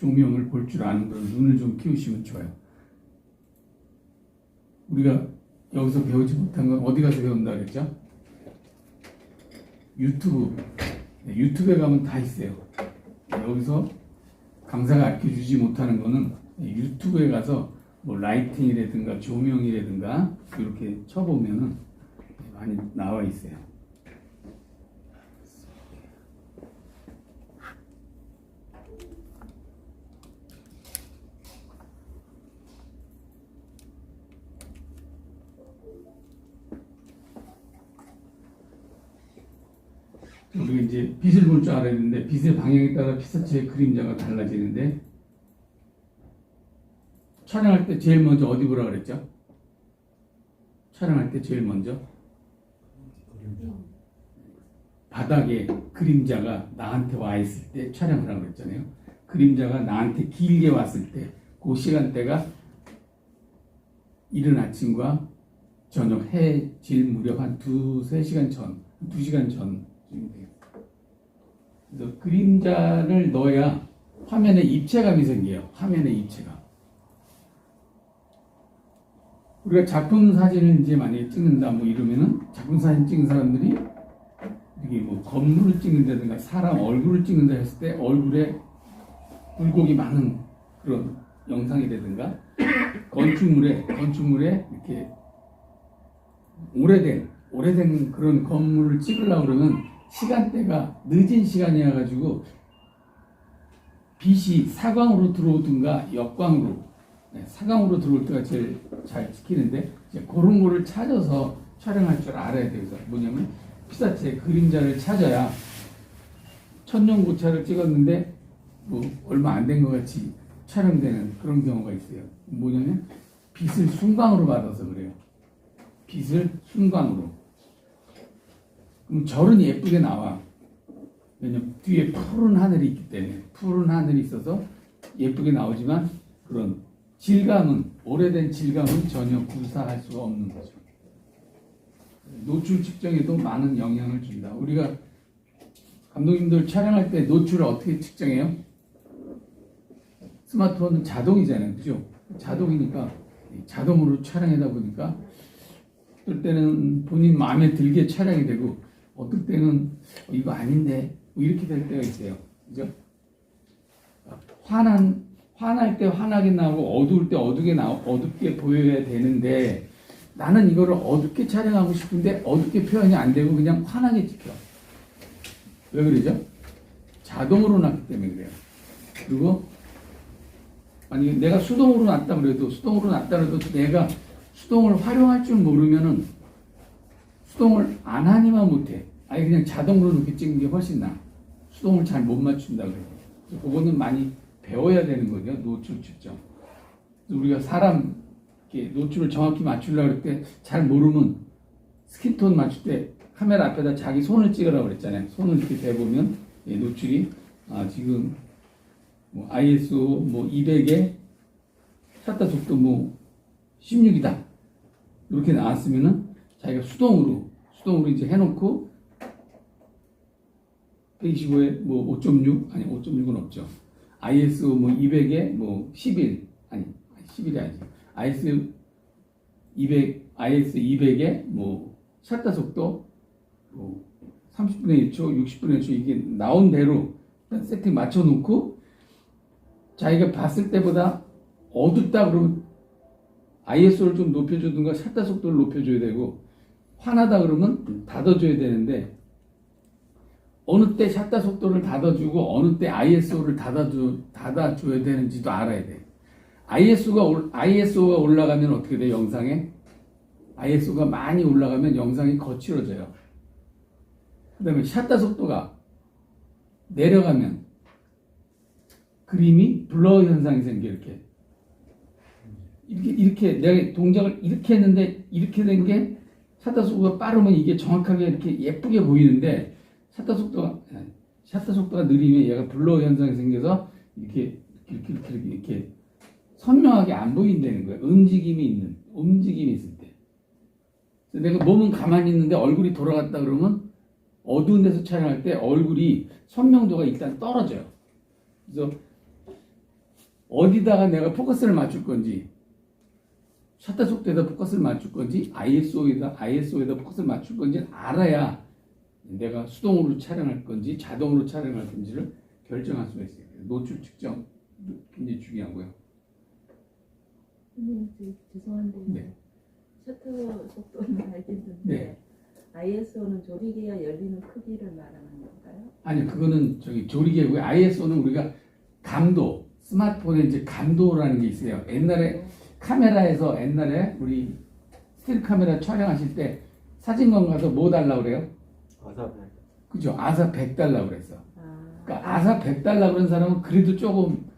조명을 볼 줄 아는 그런 눈을 좀 키우시면 좋아요. 우리가 여기서 배우지 못한 건 어디 가서 배운다 그랬죠? 유튜브. 유튜브에 가면 다 있어요. 여기서 강사가 알려주지 못하는 거는 유튜브에 가서 뭐 라이팅이라든가 조명이라든가 이렇게 쳐보면은 많이 나와 있어요. 우리가 이제 빛을 볼 줄 알아야 되는데 빛의 방향에 따라 피사체의 그림자가 달라지는데 촬영할 때 제일 먼저 어디 보라 그랬죠? 촬영할 때 제일 먼저 바닥에 그림자가 나한테 와 있을 때 촬영을 하라고 그랬잖아요. 그림자가 나한테 길게 왔을 때 그 시간대가 이른 아침과 저녁 해 질 무렵 한 2-3시간 전, 2시간 전 그래서 그림자를 넣어야 화면에 입체감이 생겨요. 화면에 입체감. 우리가 작품 사진을 이제 많이 찍는다 뭐 이러면은 작품 사진 찍은 사람들이 이게 뭐 건물을 찍는다든가 사람 얼굴을 찍는다 했을 때 얼굴에 굴곡이 많은 그런 영상이라든가 건축물에 이렇게 오래된 그런 건물을 찍으려고 그러면 시간대가 늦은 시간이어 가지고 빛이 사광으로 들어오든가 역광으로 사광으로 들어올 때가 제일 잘 찍히는데 이제 그런 거를 찾아서 촬영할 줄 알아야 돼요. 그래서 뭐냐면 피사체 그림자를 찾아야 천년고차를 찍었는데 뭐 얼마 안 된 것 같이 촬영되는 그런 경우가 있어요. 뭐냐면 빛을 순광으로 받아서 그래요. 빛을 순광으로. 그럼 절은 예쁘게 나와. 왜냐면 뒤에 푸른 하늘이 있기 때문에 푸른 하늘이 있어서 예쁘게 나오지만 그런 질감은 오래된 질감은 전혀 구사할 수가 없는 거죠. 노출 측정에도 많은 영향을 준다. 우리가 감독님들 촬영할 때 노출을 어떻게 측정해요? 스마트폰은 자동이잖아요, 그죠? 자동이니까 자동으로 촬영하다 보니까 어떨 때는 본인 마음에 들게 촬영이 되고 어떨 때는 이거 아닌데 뭐 이렇게 될 때가 있어요, 그죠? 화날 때 환하게 나오고 어두울 때 어둡게 보여야 되는데 나는 이거를 어둡게 촬영하고 싶은데 어둡게 표현이 안 되고 그냥 환하게 찍혀. 왜 그러죠? 자동으로 놨기 때문에 그래요. 그리고 만약에 내가 수동으로 놨다 그래도 내가 수동을 활용할 줄 모르면은 수동을 안 하니만 못해. 아예 그냥 자동으로 이렇게 찍는 게 훨씬 나아. 수동을 잘 못 맞춘다 그래요. 그거는 많이 배워야 되는 거죠. 노출 측정. 우리가 사람 이렇게 노출을 정확히 맞추려고 할 때 잘 모르면 스킨톤 맞출 때 카메라 앞에다 자기 손을 찍으라고 그랬잖아요. 손을 이렇게 대보면 노출이 지금 뭐 ISO 뭐 200에 샷터 속도 뭐 16이다. 이렇게 나왔으면은 자기가 수동으로 이제 해놓고 125에 뭐 5.6 아니 5.6은 없죠. ISO 뭐 200에 뭐 11 아니 11이 아니지. ISO 200에 뭐 샷터 속도 뭐 30분의 1초, 60분의 1초 이게 나온 대로 일단 세팅 맞춰놓고 자기가 봤을 때보다 어둡다 그러면 ISO를 좀 높여주든가 샷터 속도를 높여줘야 되고 환하다 그러면 닫아줘야 되는데 어느 때 샷터 속도를 닫아주고 어느 때 ISO를 닫아줘야 되는지도 알아야 돼. ISO가 올라가면 어떻게 돼? 영상에 ISO가 많이 올라가면 영상이 거칠어져요. 그 다음에 샷터 속도가 내려가면 그림이 블러 현상이 생겨. 이렇게 내가 동작을 이렇게 했는데 이렇게 된 게 샷터 속도가 빠르면 이게 정확하게 이렇게 예쁘게 보이는데 샷터 속도가 느리면 얘가 블러 현상이 생겨서 이렇게 선명하게 안 보인다는 거예요. 움직임이 있을 때. 내가 몸은 가만히 있는데 얼굴이 돌아갔다 그러면 어두운 데서 촬영할 때 얼굴이 선명도가 일단 떨어져요. 그래서 어디다가 내가 포커스를 맞출 건지, 셔터 속도에다 포커스를 맞출 건지, ISO에다 포커스를 맞출 건지 알아야 내가 수동으로 촬영할 건지 자동으로 촬영할 건지를 결정할 수가 있어요. 노출 측정 굉장히 중요하고요. 선생님, 죄송한데 네. 셔터 속도는 알겠는데 네. ISO는 조리개가 열리는 크기를 말하는 건가요? 아니, 그거는 저기 조리개고요. ISO는 우리가 감도, 스마트폰에 이제 감도라는 게 있어요. 옛날에 카메라에서 옛날에 우리 스틸 카메라 촬영하실 때 사진관 가서 뭐 달라고 그래요? 아사 100. 그죠? 아사 100 달라고 그랬어. 아, 그러니까 아사 100 달라고 그런 사람은 그래도 조금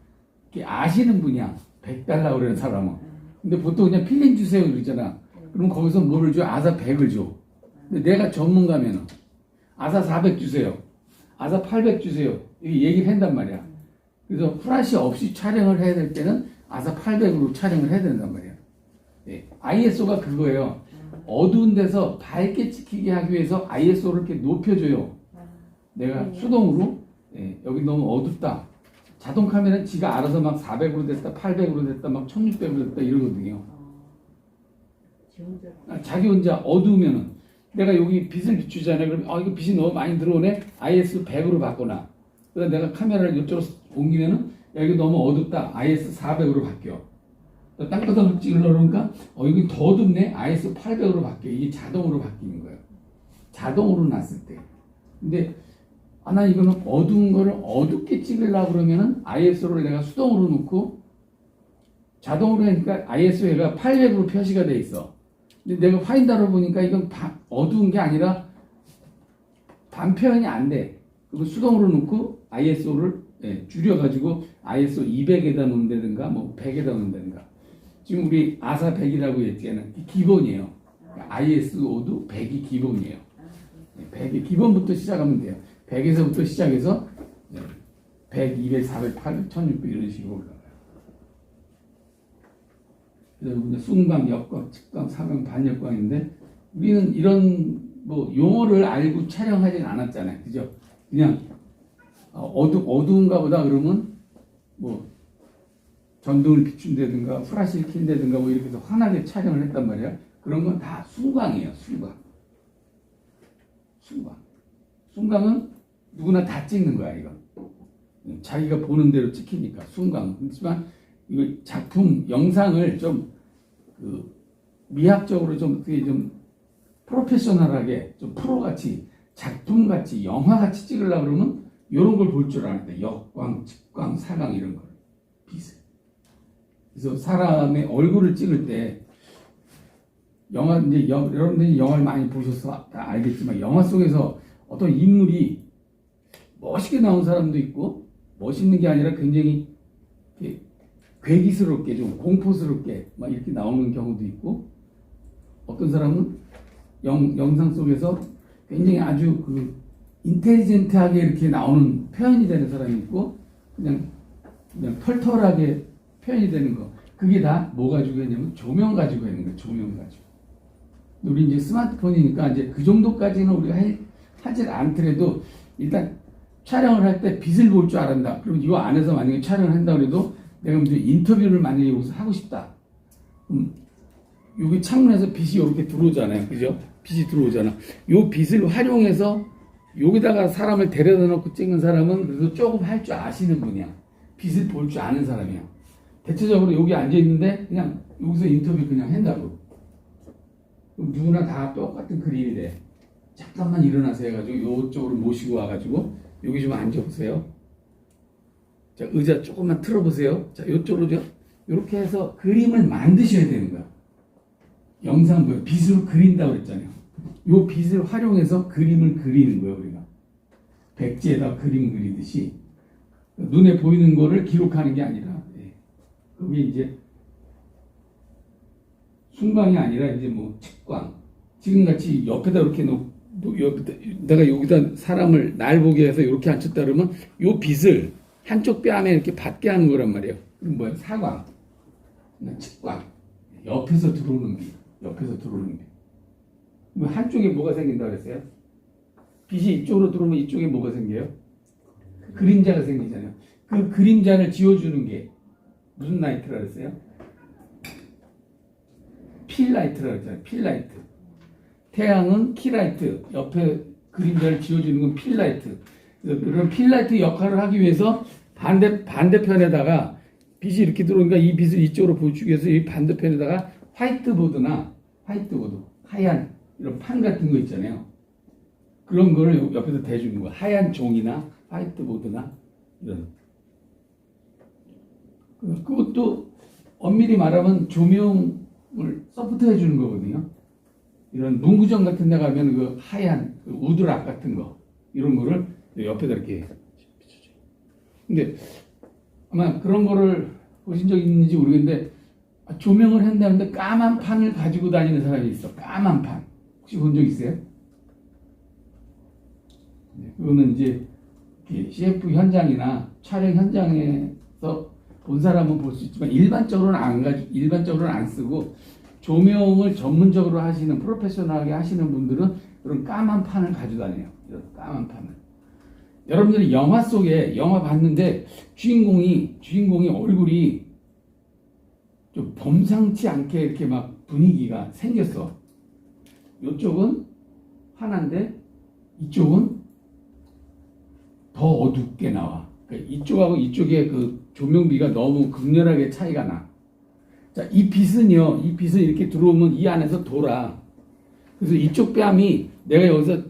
이렇게 아시는 분이야. 100 달라고 그러는 사람은. 근데 보통 그냥 필름 주세요 그러잖아. 그럼 거기서 뭐를 줘? 아사 100을 줘. 근데 내가 전문가면은 아사 400 주세요. 아사 800 주세요. 이렇게 얘기를 한단 말이야. 그래서 프라시 없이 촬영을 해야 될 때는 아사 800으로 촬영을 해야 된단 말이야. 네. ISO가 그거예요. 어두운 데서 밝게 찍히게 하기 위해서 ISO를 이렇게 높여줘요. 내가 수동으로 여기 너무 어둡다. 자동 카메라는 지가 알아서 막 400으로 됐다, 800으로 됐다, 막 1600으로 됐다 이러거든요. 자기 혼자 어두우면은 내가 여기 빛을 비추잖아요. 그러면 이거 빛이 너무 많이 들어오네. IS 100으로 바꿔놔. 그래서 내가 카메라를 이쪽으로 옮기면은 여기 너무 어둡다. IS 400으로 바뀌어. 땅바닥으로 찍으려고 그러니까 이거 더 어둡네. IS 800으로 바뀌어. 이게 자동으로 바뀌는 거예요. 자동으로 놨을 때. 근데 나 이거는 어두운 거를 어둡게 찍으려고 그러면은 ISO를 내가 수동으로 놓고 자동으로 하니까 ISO가 800으로 표시가 돼 있어. 근데 내가 파인더로 보니까 이건 어두운 게 아니라 반표현이 안 돼. 그리고 수동으로 놓고 ISO를 줄여가지고 ISO 200에다 놓는다든가 뭐 100에다 놓는다든가. 지금 우리 아사 100이라고 했잖아요. 기본이에요. ISO도 100이 기본이에요. 100이 기본부터 시작하면 돼요. 100에서부터 시작해서 100, 200, 400, 800, 1600 이런 식으로 올라가요. 그래서 순광, 역광, 측광, 사광, 반역광인데 우리는 이런 뭐 용어를 알고 촬영하진 않았잖아요. 그죠? 그냥 어두운가 보다 그러면 뭐 전등을 비춘다든가 프라시를 킨다든가 뭐 이렇게 해서 환하게 촬영을 했단 말이에요. 그런 건 다 순광이에요. 순광은 누구나 다 찍는 거야. 이거 자기가 보는 대로 찍히니까 순광. 그렇지만 이거 작품 영상을 좀 미학적으로 좀 어떻게 좀 프로페셔널하게 좀 프로같이 작품같이 영화같이 찍으려고 그러면 이런 걸 볼 줄 아는데 역광, 측광, 사광 이런 걸 빛을. 그래서 사람의 얼굴을 찍을 때 영화 이제 여러분들이 영화를 많이 보셔서 다 알겠지만 영화 속에서 어떤 인물이 멋있게 나온 사람도 있고 멋있는 게 아니라 굉장히 괴기스럽게 좀 공포스럽게 막 이렇게 나오는 경우도 있고 어떤 사람은 영상 속에서 굉장히 아주 인텔리전트하게 이렇게 나오는 표현이 되는 사람이 있고 그냥 털털하게 표현이 되는 거. 그게 다 뭐 가지고 했냐면 조명 가지고 있는 거예요. 조명 가지고. 우리 이제 스마트폰이니까 이제 그 정도까지는 우리가 하질 않더라도 일단 촬영을 할 때 빛을 볼 줄 알았다. 그럼 이 안에서 만약에 촬영을 한다 그래도 내가 이제 인터뷰를 만약에 여기서 하고 싶다. 여기 창문에서 빛이 이렇게 들어오잖아요. 그죠? 빛이 들어오잖아. 요 빛을 활용해서 여기다가 사람을 데려다 놓고 찍는 사람은 그래도 조금 할 줄 아시는 분이야. 빛을 볼 줄 아는 사람이야. 대체적으로 여기 앉아있는데 그냥 여기서 인터뷰 그냥 한다고. 그럼 누구나 다 똑같은 그림이 돼. 잠깐만 일어나세요 해가지고 이쪽으로 모시고 와가지고 여기 좀 앉아보세요. 자, 의자 조금만 틀어보세요. 자, 이쪽으로 이렇게 해서 그림을 만드셔야 되는 거야. 영상 보여. 빛으로 그린다고 그랬잖아요. 요 빛을 활용해서 그림을 그리는 거예요, 우리가. 백지에다 그림 그리듯이. 눈에 보이는 거를 기록하는 게 아니라, 그게 이제 순광이 아니라 이제 뭐 측광. 지금같이 옆에다 이렇게 내가 여기다 사람을 날 보게 해서 이렇게 앉혔다 그러면 요 빛을 한쪽 뺨에 이렇게 받게 하는 거란 말이에요. 그럼 뭐야? 사광, 측광. 옆에서 들어오는 빛. 그럼 한쪽에 뭐가 생긴다 그랬어요? 빛이 이쪽으로 들어오면 이쪽에 뭐가 생겨요? 그림자가 생기잖아요. 그 그림자를 지워주는 게 무슨 라이트라 그랬어요? 필라이트라 그랬잖아요. 필라이트. 태양은 키라이트. 옆에 그림자를 지워주는 건 필라이트. 그런 필라이트 역할을 하기 위해서 반대편에다가 빛이 이렇게 들어오니까 이 빛을 이쪽으로 보여주기 위해서 이 반대편에다가 화이트보드, 하얀 이런 판 같은 거 있잖아요. 그런 거를 옆에서 대주는 거야. 하얀 종이나 화이트보드나 이런. 그것도 엄밀히 말하면 조명을 서포트 해주는 거거든요. 이런 문구점 같은 데 가면 그 하얀 그 우드락 같은 거 이런 거를 옆에다 이렇게 비춰줘요. 근데 아마 그런 거를 보신 적 있는지 모르겠는데 조명을 한다는데 까만 판을 가지고 다니는 사람이 있어. 까만 판. 혹시 본 적 있어요? 네, 그거는 이제 CF 현장이나 촬영 현장에서 본 사람은 볼 수 있지만 일반적으로는 안 쓰고 조명을 전문적으로 하시는 프로페셔널하게 하시는 분들은 그런 까만 판을 가지고 다녀요. 이런 까만 판을. 여러분들이 영화 속에 영화 봤는데 주인공이 얼굴이 좀 범상치 않게 이렇게 막 분위기가 생겼어. 이쪽은 환한데 이쪽은 더 어둡게 나와. 그러니까 이쪽하고 이쪽의 그 조명비가 너무 극렬하게 차이가 나. 자, 이 빛은 이렇게 들어오면 이 안에서 돌아. 그래서 이쪽 뺨이 내가 여기서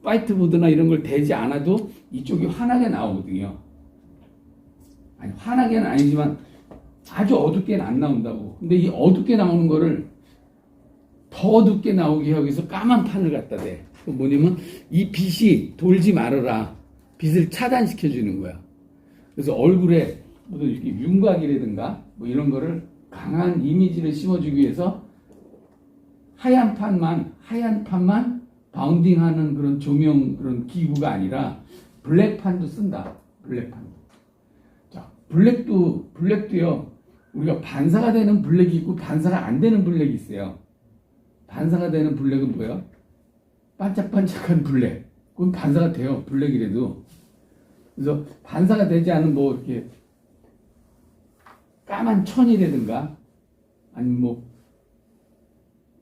화이트보드나 이런 걸 대지 않아도 이쪽이 환하게 나오거든요. 아니, 환하게는 아니지만 아주 어둡게는 안 나온다고. 근데 이 어둡게 나오는 거를 더 어둡게 나오게 하기 위해서 까만 판을 갖다 대. 그 뭐냐면 이 빛이 돌지 말아라. 빛을 차단시켜주는 거야. 그래서 얼굴에 뭐 이렇게 윤곽이라든가 뭐 이런 거를 강한 이미지를 심어주기 위해서 하얀 판만 바운딩하는 그런 조명 그런 기구가 아니라 블랙판도 쓴다. 블랙판도. 자, 블랙도요. 우리가 반사가 되는 블랙이 있고 반사가 안 되는 블랙이 있어요. 반사가 되는 블랙은 뭐예요? 반짝반짝한 블랙. 그건 반사가 돼요. 블랙이라도. 그래서 반사가 되지 않은 뭐 이렇게 까만 천이라든가 아니면 뭐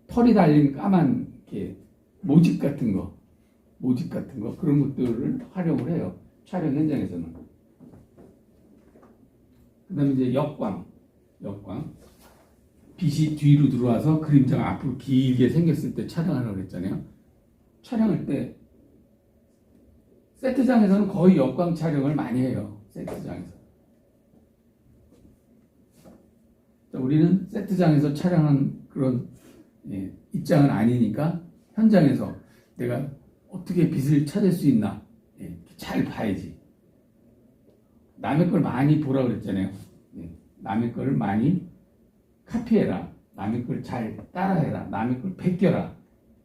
털이 달린 까만 이렇게 모직 같은 거 그런 것들을 활용을 해요. 촬영 현장에서는. 그다음에 이제 역광. 빛이 뒤로 들어와서 그림자가 앞으로 길게 생겼을 때 촬영하라고 그랬잖아요. 촬영할 때 세트장에서는 거의 역광 촬영을 많이 해요. 세트장에서. 우리는 세트장에서 촬영한 그런 입장은 아니니까 현장에서 내가 어떻게 빛을 찾을 수 있나 잘 봐야지. 남의 걸 많이 보라고 그랬잖아요. 남의 거를 많이 카피해라. 남의 걸 잘 따라해라. 남의 걸 베껴라.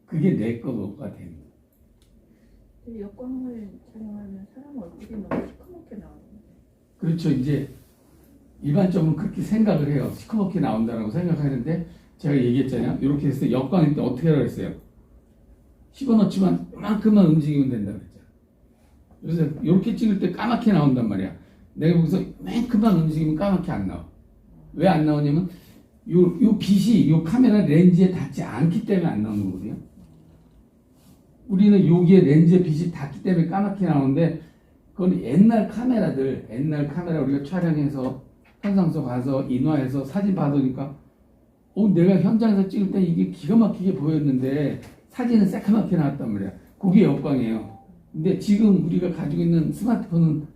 그게 내 거가 되는 거야. 역광을 촬영하면 사람 얼굴이 너무 시커멓게 나오는데. 그렇죠. 이제 일반적으로 그렇게 생각을 해요. 시커멓게 나온다고 생각하는데 제가 얘기했잖아요. 이렇게 했을 때 역광일 때 어떻게 하라고 했어요? 집어넣지만 이만큼만 움직이면 된다고 그랬잖아요. 그래서 이렇게 찍을 때 까맣게 나온단 말이야. 내가 거기서 이만큼만 움직이면 까맣게 안 나와. 왜 안 나오냐면 요 빛이 요 카메라 렌즈에 닿지 않기 때문에 안 나오는 거거든요. 우리는 여기에 렌즈에 빛이 닿기 때문에 까맣게 나오는데 그건 옛날 카메라 우리가 촬영해서 현상소 가서 인화해서 사진 받으니까 내가 현장에서 찍을 때 이게 기가 막히게 보였는데 사진은 새카맣게 나왔단 말이야. 그게 역광이에요. 근데 지금 우리가 가지고 있는 스마트폰은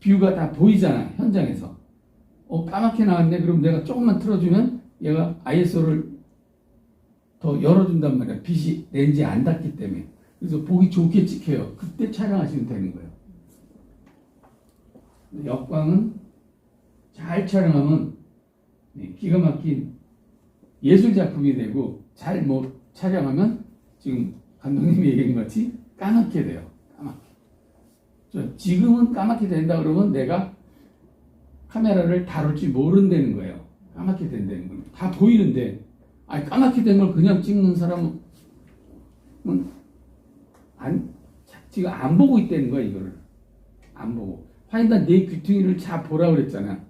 뷰가 다 보이잖아. 현장에서. 까맣게 나왔네. 그럼 내가 조금만 틀어주면 얘가 ISO를 더 열어준단 말이야. 빛이 렌즈에 안 닿기 때문에. 그래서 보기 좋게 찍혀요. 그때 촬영하시면 되는 거예요. 역광은 잘 촬영하면 기가 막힌 예술 작품이 되고 잘 못 촬영하면 지금 감독님이 얘기한 것 같이 까맣게 돼요. 까맣게. 지금은 까맣게 된다 그러면 내가 카메라를 다룰 줄 모른다는 거예요. 까맣게 된다는 건. 다 보이는데 까맣게 된 걸 그냥 찍는 사람은 지금 안 보고 있다는 거야. 이거를 안 보고. 화인단 내 귀퉁이를 잘 보라 그랬잖아.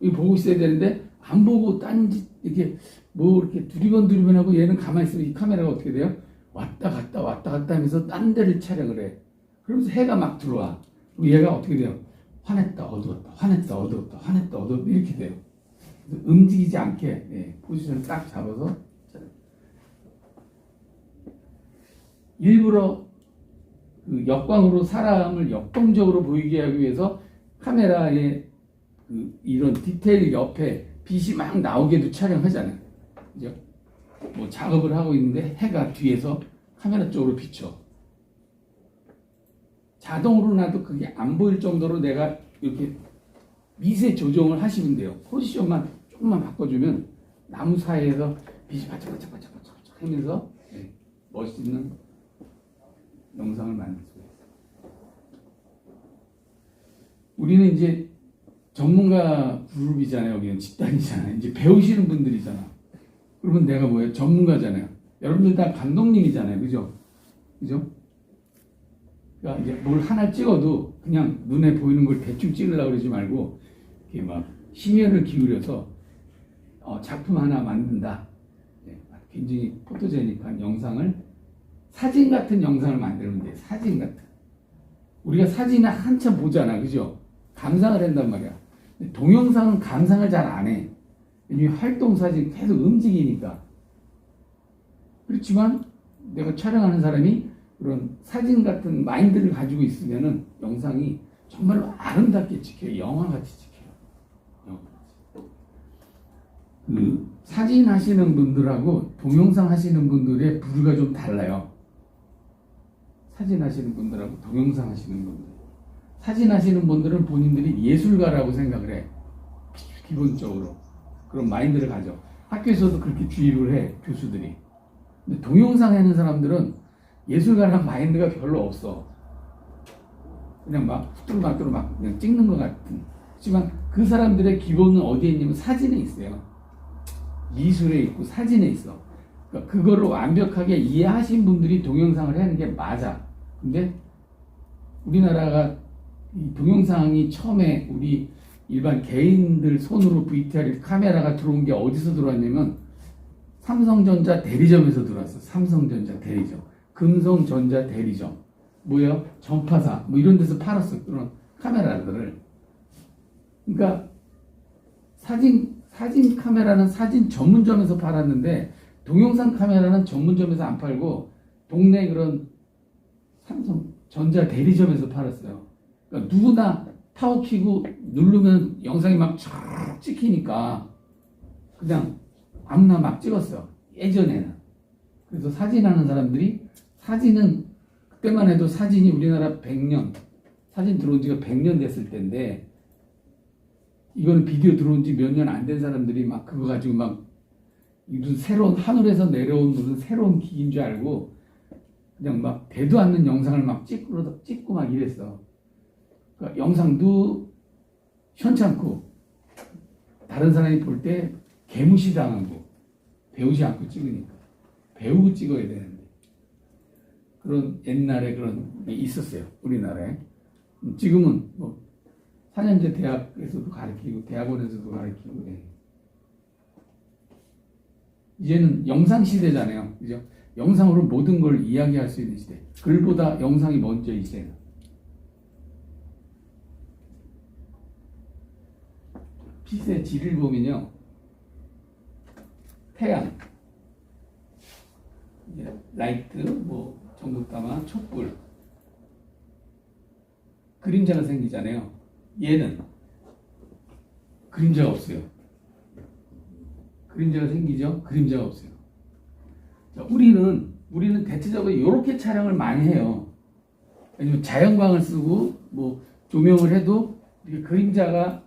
이거 보고 있어야 되는데 안 보고 딴짓 이렇게 뭐 이렇게 두리번 하고 얘는 가만히 있으면 이 카메라가 어떻게 돼요? 왔다 갔다 하면서 딴 데를 촬영을 해. 그러면서 해가 막 들어와. 그럼 얘가 어떻게 돼요? 화냈다 어두웠다 화냈다 어두웠다 화냈다 어두웠다 이렇게 돼요. 움직이지 않게 포지션을 딱 잡아서 일부러 그 역광으로 사람을 역동적으로 보이게 하기 위해서 카메라에 그 이런 디테일 옆에 빛이 막 나오게도 촬영하잖아요. 그죠? 뭐 작업을 하고 있는데 해가 뒤에서 카메라 쪽으로 비쳐. 자동으로 놔도 그게 안 보일 정도로 내가 이렇게 미세 조정을 하시면 돼요. 포지션만 조금만 바꿔주면 나무 사이에서 빛이 바짝바짝 하면서 멋있는 영상을 만들 수 있어요. 우리는 이제 전문가 그룹이잖아요. 여기는 집단이잖아요. 이제 배우시는 분들이잖아. 그러면 내가 뭐예요? 전문가잖아요. 여러분들 다 감독님이잖아요. 그죠? 그죠? 그러니까 이제 뭘 하나 찍어도 그냥 눈에 보이는 걸 대충 찍으려고 그러지 말고 이렇게 막 심혈을 기울여서 작품 하나 만든다. 굉장히 포토제닉한 영상을 사진 같은 영상을 만들면 돼. 사진 같은. 우리가 사진을 한참 보잖아. 그죠? 감상을 한단 말이야. 근데 동영상은 감상을 잘 안 해. 왜냐면 활동사진 계속 움직이니까. 그렇지만 내가 촬영하는 사람이 그런 사진 같은 마인드를 가지고 있으면은 영상이 정말로 아름답게 찍혀요. 영화같이 찍혀요. 영화같이. 그 사진 하시는 분들하고 동영상 하시는 분들의 부류가 좀 달라요. 사진 하시는 분들하고 동영상 하시는 분들. 사진 하시는 분들은 본인들이 예술가라고 생각을 해. 기본적으로. 그런 마인드를 가져. 학교에서도 그렇게 주의를 해, 교수들이. 근데 동영상 하는 사람들은 예술가랑 마인드가 별로 없어. 그냥 막 후뚜루마뚜루 막 그냥 찍는 것 같은. 하지만 그 사람들의 기본은 어디에 있냐면 사진에 있어요. 미술에 있고 사진에 있어. 그러니까 그거를 완벽하게 이해하신 분들이 동영상을 하는 게 맞아. 근데 우리나라가 이 동영상이 처음에 우리 일반 개인들 손으로 VTR 카메라가 들어온 게 어디서 들어왔냐면 삼성전자 대리점에서 들어왔어. 삼성전자 대리점. 금성전자 대리점. 뭐예요? 전파사. 뭐 이런 데서 팔았어. 그런 카메라들을. 그러니까 사진 카메라는 사진 전문점에서 팔았는데 동영상 카메라는 전문점에서 안 팔고 동네 그런 삼성전자 대리점에서 팔았어요. 그러니까 누구나 타워 켜고 누르면 영상이 막 쫙 찍히니까 그냥 아무나 막 찍었어. 예전에는. 그래서 사진하는 사람들이 사진은 그때만 해도 사진이 우리나라 100년 사진 들어온 지가 100년 됐을 때인데 이거는 비디오 들어온 지 몇 년 안 된 사람들이 막 그거 가지고 막 무슨 새로운 하늘에서 내려온 무슨 새로운 기기인 줄 알고 그냥 막 되도 않는 영상을 막 찍고 막 이랬어. 그러니까 영상도 현찮고 다른 사람이 볼 때 개무시당하고 배우지 않고 찍으니까 배우고 찍어야 되는데 그런 옛날에 그런 게 있었어요. 우리나라에. 지금은 뭐 4년제 대학에서도 가르치고 대학원에서도 가르치고 이제는 영상 시대잖아요. 그죠? 영상으로 모든 걸 이야기할 수 있는 시대. 글보다 영상이 먼저 이 시대는. 빛의 질을 보면요. 태양, 라이트, 뭐 전구가마, 촛불, 그림자가 생기잖아요. 얘는 그림자가 없어요. 그림자가 생기죠? 그림자가 없어요. 자, 우리는 대체적으로 이렇게 촬영을 많이 해요. 왜냐면 자연광을 쓰고 뭐 조명을 해도 이렇게 그림자를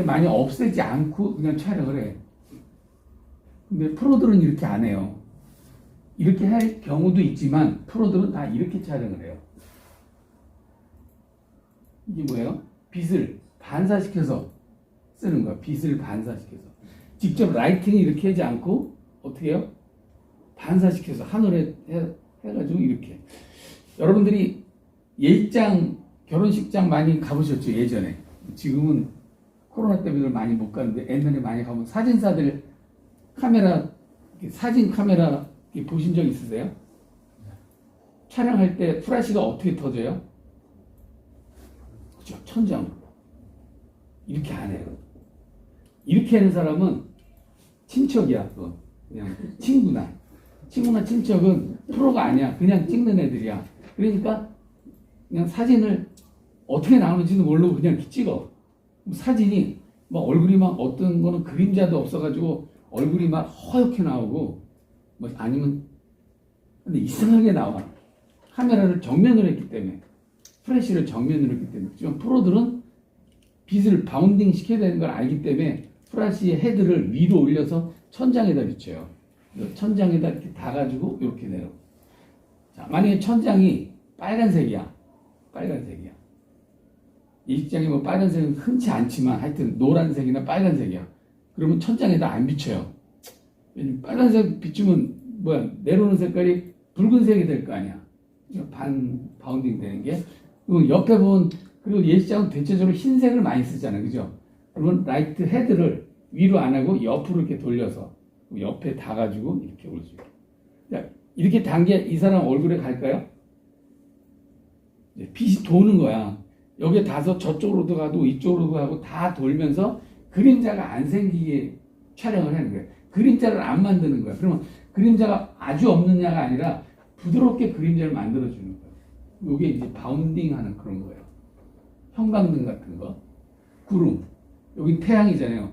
많이 없애지 않고 그냥 촬영을 해. 근데 프로들은 이렇게 안 해요. 이렇게 할 경우도 있지만 프로들은 다 이렇게 촬영을 해요. 이게 뭐예요? 빛을 반사시켜서 쓰는 거야. 빛을 반사시켜서. 직접 라이팅을 이렇게 하지 않고 어떻게 해요? 반사시켜서 하늘에 해가지고 이렇게. 여러분들이 예장 결혼식장 많이 가보셨죠, 예전에. 지금은 코로나 때문에 많이 못 가는데 옛날에 많이 가면 사진사들 카메라, 사진 카메라 보신 적 있으세요? 촬영할 때 프라시가 어떻게 터져요? 그죠, 천장으로. 이렇게 안 해요. 이렇게 하는 사람은 친척이야, 그건. 그냥 친구나 친척은 프로가 아니야. 그냥 찍는 애들이야. 그러니까 그냥 사진을 어떻게 나오는지도 모르고 그냥 이렇게 찍어. 사진이 막 얼굴이 막 어떤 거는 그림자도 없어가지고 얼굴이 막 허옇게 나오고 뭐 아니면 근데 이상하게 나와. 카메라를 정면으로 했기 때문에 프레시를 정면으로 했기 때문에 지금 프로들은 빛을 바운딩 시켜야 되는 걸 알기 때문에 프라시의 헤드를 위로 올려서 천장에다 비춰요. 천장에다 이렇게 닿아가지고 이렇게 내려. 자, 만약에 천장이 빨간색이야. 예식장에 뭐 빨간색은 흔치 않지만 하여튼 노란색이나 빨간색이야. 그러면 천장에다 안 비춰요. 빨간색 비추면 뭐야, 내려오는 색깔이 붉은색이 될 거 아니야. 바운딩 되는 게. 그리고 옆에 보면, 그리고 예식장은 대체적으로 흰색을 많이 쓰잖아요. 그죠? 그러면 라이트 헤드를 위로 안 하고 옆으로 이렇게 돌려서 옆에 닿아가지고 이렇게 올 수 있게. 자, 이렇게 단 게 이 사람 얼굴에 갈까요? 빛이 도는 거야. 여기에 닿아서 저쪽으로도 가고 이쪽으로도 가고 다 돌면서 그림자가 안 생기게 촬영을 하는 거예요. 그림자를 안 만드는 거야. 그러면 그림자가 아주 없느냐가 아니라 부드럽게 그림자를 만들어주는 거예요. 이게 이제 바운딩 하는 그런 거예요. 형광등 같은 거. 구름. 여기 태양이잖아요.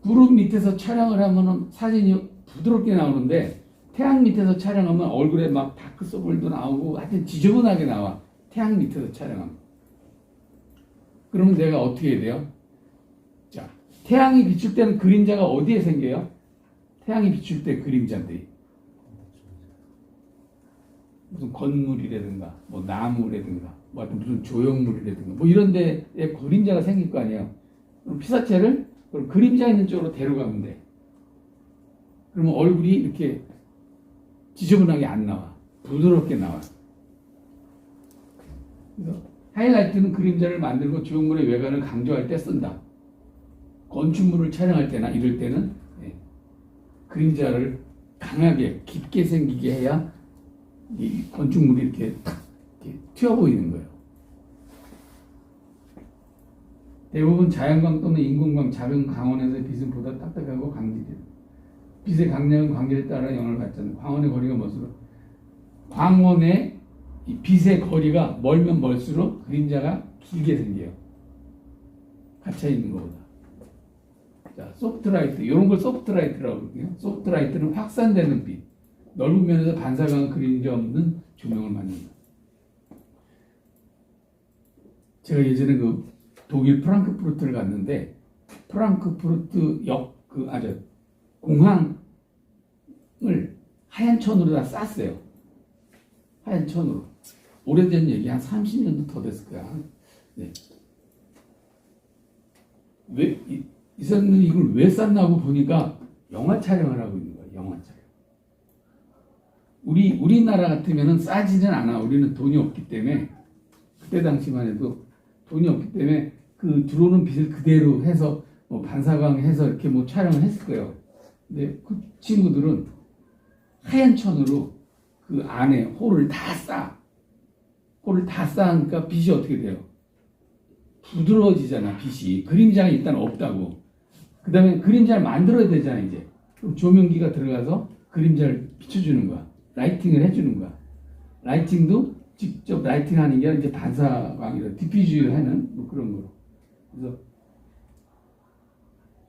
구름 밑에서 촬영을 하면은 사진이 부드럽게 나오는데 태양 밑에서 촬영하면 얼굴에 막 다크 서클도 나오고 하여튼 지저분하게 나와. 태양 밑에서 촬영하면. 그러면 내가 어떻게 해야 돼요? 자, 태양이 비출 때는 그림자가 어디에 생겨요? 태양이 비출 때 그림자들이 무슨 건물이라든가 뭐 나무라든가 뭐 하여튼 무슨 조형물이라든가 뭐 이런 데에 그림자가 생길 거 아니에요. 그럼 피사체를 그림자 있는 쪽으로 데려가면 돼. 그러면 얼굴이 이렇게 지저분하게 안 나와. 부드럽게 나와. 그래서 하이라이트는 그림자를 만들고 조형물의 외관을 강조할 때 쓴다. 건축물을 촬영할 때나 이럴 때는 그림자를 강하게 깊게 생기게 해야 이 건축물이 이렇게 탁 이렇게 튀어 보이는 거예요. 대부분 자연광 또는 인공광, 작은 광원에서의 빛은 보다 딱딱하고 강직해요. 빛의 강력한 관계에 따라 영향을 받잖아요. 광원의 거리가 멀수록 광원의 이 빛의 거리가 멀면 멀수록 그림자가 길게 생겨요. 갇혀 있는 것보다. 자, 소프트라이트 이런 걸 소프트라이트라고 그러거든요. 소프트라이트는 확산되는 빛, 넓은 면에서 반사광 그림자 없는 조명을 만든다. 제가 예전에 그 독일 프랑크푸르트를 갔는데 프랑크푸르트 공항을 하얀 천으로 다 쌌어요. 하얀 천으로. 오래된 얘기 한 30년도 더 됐을 거야. 네. 왜 이 사람들이 이걸 왜 쌌나고 보니까 영화 촬영을 하고 있는 거야. 영화 촬영. 우리나라 같으면은 싸지는 않아. 우리는 돈이 없기 때문에 그때 당시만 해도 돈이 없기 때문에 그 들어오는 빛을 그대로 해서 뭐 반사광 해서 이렇게 뭐 촬영을 했을 거예요. 근데 그 친구들은 하얀 천으로 그 안에 홀을 다 싸. 홀을 다 쌓으니까 빛이 어떻게 돼요? 부드러워지잖아, 빛이. 그림자가 일단 없다고. 그 다음에 그림자를 만들어야 되잖아, 이제. 그럼 조명기가 들어가서 그림자를 비춰주는 거야. 라이팅을 해주는 거야. 라이팅도 직접 라이팅 하는 게 이제 반사광이라 디퓨즈를 하는 뭐 그런 거로. 그래서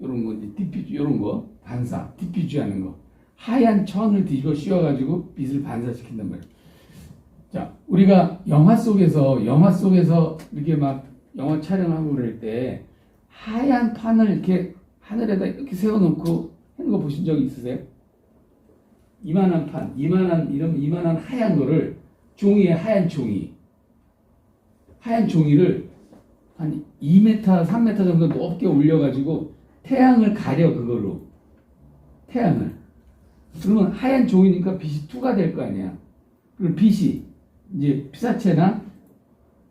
이런 거 이제 디퓨즈, 이런 거 반사, 디퓨즈 하는 거. 하얀 천을 뒤집어 씌워가지고 빛을 반사시킨단 말이야. 자, 우리가 영화 속에서 이렇게 막 영화 촬영하고 그럴 때 하얀 판을 이렇게 하늘에다 이렇게 세워놓고 하는 거 보신 적 있으세요? 이만한 판, 이만한 하얀 거를 종이에 하얀 종이를 한 2m, 3m 정도 높게 올려가지고 태양을 가려 그걸로 태양을. 그러면 하얀 종이니까 빛이 투가 될 거 아니야. 그럼 빛이 이제 피사체나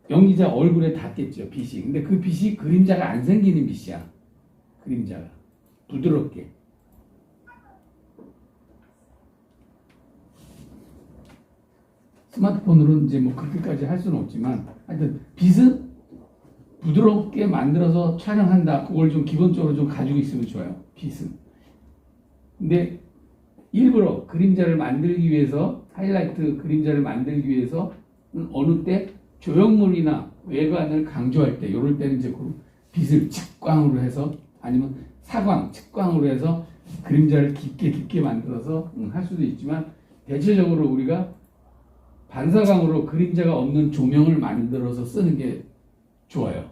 연기자 얼굴에 닿겠죠, 빛이. 근데 그 빛이 그림자가 안 생기는 빛이야. 그림자가 부드럽게. 스마트폰으로는 이제 뭐 그렇게까지 할 수는 없지만 하여튼 빛은 부드럽게 만들어서 촬영한다. 그걸 좀 기본적으로 좀 가지고 있으면 좋아요. 빛은. 근데 일부러 그림자를 만들기 위해서 하이라이트 그림자를 만들기 위해서 어느 때 조형물이나 외관을 강조할 때 이럴 때는 이제 그 빛을 측광으로 해서 아니면 사광, 측광으로 해서 그림자를 깊게 만들어서 할 수도 있지만 대체적으로 우리가 반사광으로 그림자가 없는 조명을 만들어서 쓰는 게 좋아요.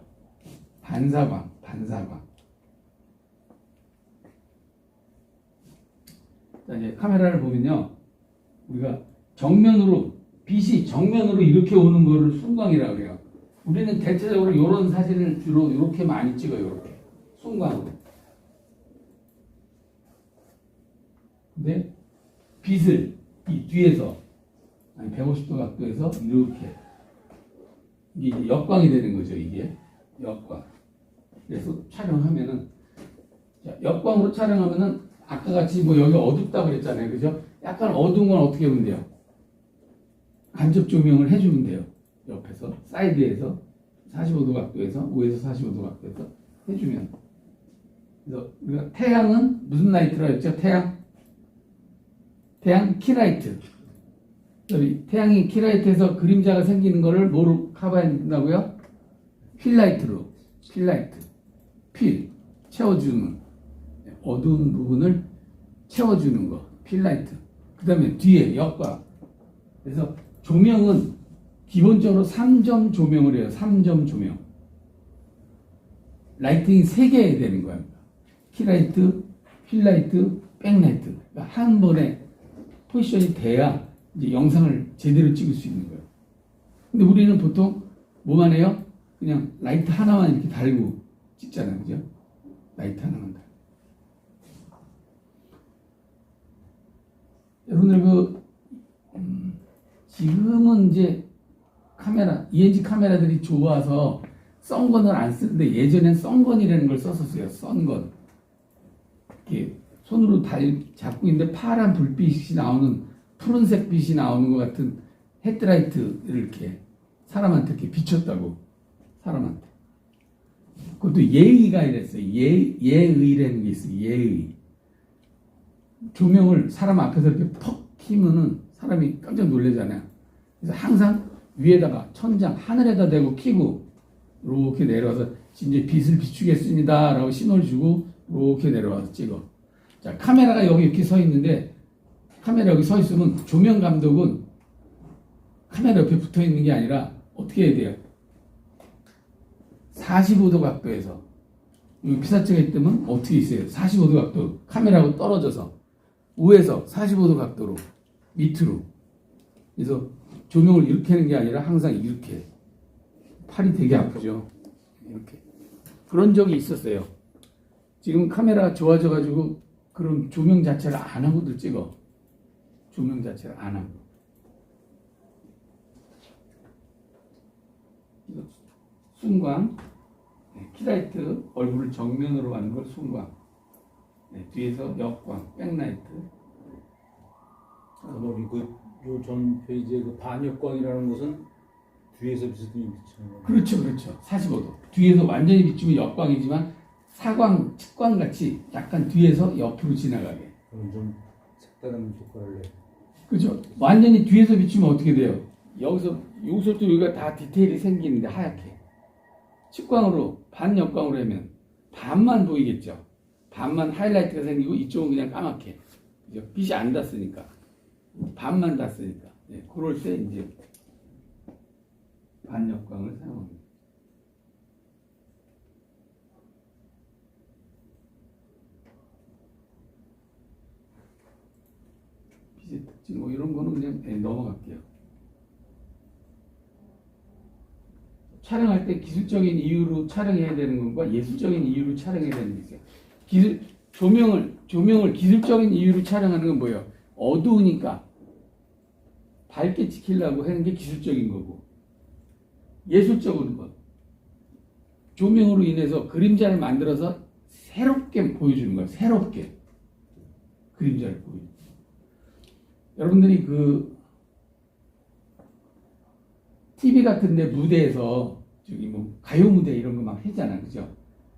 반사광. 자, 이제 카메라를 보면요. 우리가 빛이 정면으로 이렇게 오는 거를 순광이라고 해요. 우리는 대체적으로 이런 사진을 주로 이렇게 많이 찍어요. 이렇게. 순광으로. 근데 빛을 이 뒤에서 150도 각도에서 이렇게 이게 이제 역광이 되는 거죠. 이게 역광. 그래서 촬영하면은 역광으로 촬영하면은 아까 같이 뭐 여기 어둡다고 그랬잖아요. 그죠? 약간 어두운 건 어떻게 하면 돼요? 간접 조명을 해주면 돼요. 옆에서 사이드에서 45도 각도에서 5에서 45도 각도에서 해주면. 그래서 우리가 태양은 무슨 라이트라고 했죠? 태양 키라이트. 태양이 키라이트에서 그림자가 생기는 거를 뭐로 커버한다고요? 필라이트로. 필 채워주는 어두운 부분을 채워주는 거. 필라이트. 그 다음에 뒤에 역광. 그래서 조명은 기본적으로 3점 조명을 해요. 3점 조명. 라이팅이 3개 되는 거야. 키라이트, 필라이트, 백라이트. 그러니까 한 번에 포지션이 돼야 이제 영상을 제대로 찍을 수 있는 거예요. 근데 우리는 보통 뭐만 해요? 그냥 라이트 하나만 이렇게 달고 찍잖아요. 그죠? 라이트 하나만 달고. 여러분들 지금은 이제 ENG 카메라들이 좋아서 썬건을 안 쓰는데 예전엔 썬건이라는 걸 썼었어요. 썬건. 이렇게 손으로 잡고 있는데 파란 불빛이 나오는 푸른색 빛이 나오는 것 같은 헤드라이트를 이렇게 사람한테 이렇게 비췄다고. 사람한테. 그것도 예의가 이랬어요. 예의라는 게 있어요. 예의. 조명을 사람 앞에서 이렇게 퍽 키면은 사람이 깜짝 놀라잖아요. 그래서 항상 위에다가 천장, 하늘에다 대고 키고 이렇게 내려와서 이제 빛을 비추겠습니다 라고 신호를 주고 이렇게 내려와서 찍어. 자, 카메라가 여기 이렇게 서 있는데 카메라 여기 서 있으면 조명 감독은 카메라 옆에 붙어 있는 게 아니라 어떻게 해야 돼요? 45도 각도에서 여기 피사체가 있다면 어떻게 있어요? 45도 각도 카메라하고 떨어져서 5에서 45도 각도로 밑으로. 그래서 조명을 이렇게 하는 게 아니라 항상 이렇게. 팔이 되게 아프죠. 이렇게. 그런 적이 있었어요. 지금 카메라가 좋아져가지고 그런 조명 자체를 안 하고도 찍어. 조명 자체를 안 하고. 순광. 키라이트, 얼굴을 정면으로 가는 걸 순광. 뒤에서 역광, 백라이트. 요전 페이지에 그 반역광이라는 것은 뒤에서 비치는 거예요. 그렇죠. 45도. 뒤에서 완전히 비추면 역광이지만 사광, 측광 같이 약간 뒤에서 옆으로 지나가게. 그럼 좀 색다른 효과를 내. 그죠? 완전히 뒤에서 비추면 어떻게 돼요? 여기서부터 여기가 다 디테일이 생기는데 하얗게. 측광으로, 반역광으로 하면 반만 보이겠죠? 반만 하이라이트가 생기고 이쪽은 그냥 까맣게. 그죠? 빛이 안 닿으니까. 반만 닿으니까. 그럴 때 이제 반역광을 사용합니다. 빛의 특징, 뭐 이런 거는 그냥 넘어갈게요. 촬영할 때 기술적인 이유로 촬영해야 되는 것과 예술적인 이유로 촬영해야 되는 게 있어요. 조명을 기술적인 이유로 촬영하는 건 뭐예요? 어두우니까 밝게 찍히려고 하는 게 기술적인 거고, 예술적인 것. 조명으로 인해서 그림자를 만들어서 새롭게 보여주는 거예요. 새롭게. 그림자를 보여주는 거예요. 여러분들이 그 TV 같은데 무대에서 저기 뭐 가요 무대 이런 거 막 하잖아, 그죠?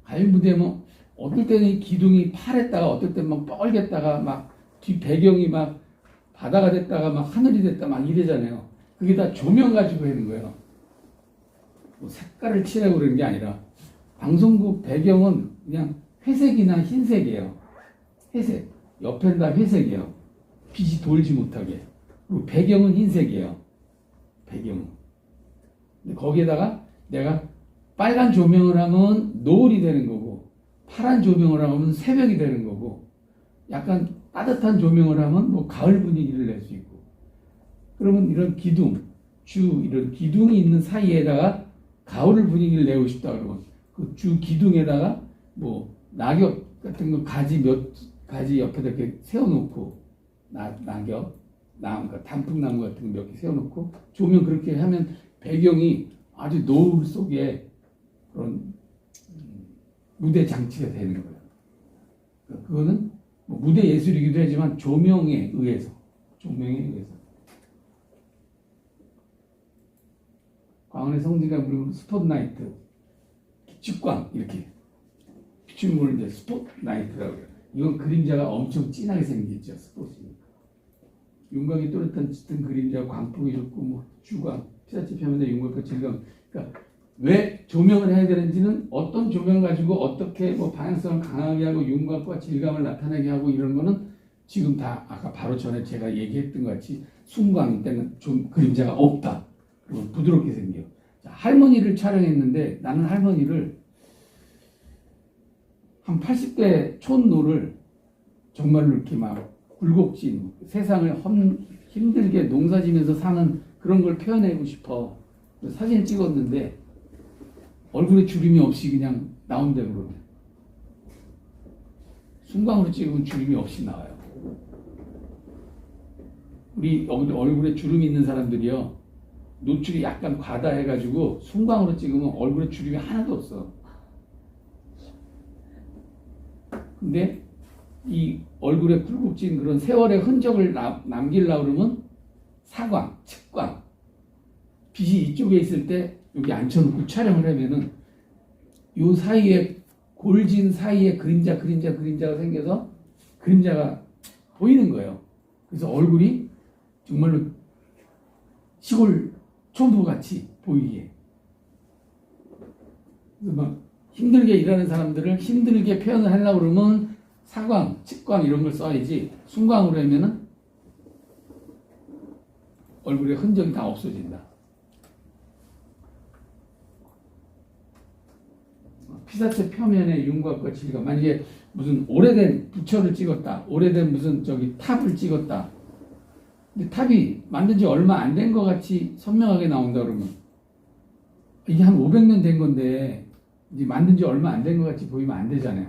가요 무대 뭐 어떨 때는 이 기둥이 파랬다가 어떨 때는 막 뻘겠다가 막 뒤 배경이 막 바다가 됐다가 막 하늘이 됐다 막 이래잖아요. 그게 다 조명 가지고 하는 거예요. 뭐 색깔을 칠하고 그러는 게 아니라 방송국 배경은 그냥 회색이나 흰색이에요. 회색. 옆에는 다 회색이에요. 빛이 돌지 못하게. 그리고 배경은 흰색이에요. 배경은. 근데 거기에다가 내가 빨간 조명을 하면 노을이 되는 거고, 파란 조명을 하면 새벽이 되는 거고, 약간 따뜻한 조명을 하면 뭐 가을 분위기를 낼 수 있고. 그러면 이런 기둥, 이런 기둥이 있는 사이에다가 가을 분위기를 내고 싶다 그러면 그 주 기둥에다가 뭐 낙엽 같은 거 가지 몇 가지 옆에다 이렇게 세워놓고 낙엽, 그러니까 단풍나무 같은 거 몇 개 세워놓고 조명 그렇게 하면 배경이 아주 노을 속에 그런 무대 장치가 되는 거예요. 그거는 뭐 무대 예술이기도 하지만 조명에 의해서. 광원의 성지가 부르는 스폿라이트, 빛광 이렇게 비춤을 이제 스폿라이트라고 해요. 이건 그림자가 엄청 진하게 생겼죠. 스폿이니까. 윤곽이 또렷한 짙은 그림자, 광폭이 좋고 뭐 주광, 피사체 표면의 윤곽과 질감. 그러니까 왜 조명을 해야 되는지는 어떤 조명 가지고 어떻게 뭐 방향성을 강하게 하고 윤곽과 질감을 나타내게 하고 이런 거는 지금 다 아까 바로 전에 제가 얘기했던 것 같이 순광 때는 좀 그림자가 없다. 그리고 부드럽게 생겨. 자, 할머니를 촬영했는데 나는 할머니를 한 80대 촌노를 정말로 이렇게 막 굴곡진 세상을 힘들게 농사지면서 사는 그런 걸 표현하고 싶어. 사진을 찍었는데 얼굴에 주름이 없이 그냥 나온다고 그러네. 순광으로 찍으면 주름이 없이 나와요. 우리 얼굴에 주름이 있는 사람들이요. 노출이 약간 과다해가지고 순광으로 찍으면 얼굴에 주름이 하나도 없어. 근데 이 얼굴에 굴곡진 그런 세월의 흔적을 남기려고 그러면 사광, 측광, 빛이 이쪽에 있을 때 여기 앉혀놓고 촬영을 하면은 요 사이에 골진 사이에 그림자가 생겨서 그림자가 보이는 거예요. 그래서 얼굴이 정말로 시골 촌부 같이 보이게. 그래서 막 힘들게 일하는 사람들을 힘들게 표현을 하려고 그러면 사광, 측광 이런 걸 써야지 순광으로 하면은 얼굴에 흔적이 다 없어진다. 피사체 표면의 윤곽과 질감. 만약에 무슨 오래된 부처를 찍었다. 오래된 무슨 저기 탑을 찍었다. 근데 탑이 만든 지 얼마 안 된 것 같이 선명하게 나온다 그러면 이게 한 500년 된 건데 이제 만든 지 얼마 안 된 것 같이 보이면 안 되잖아요.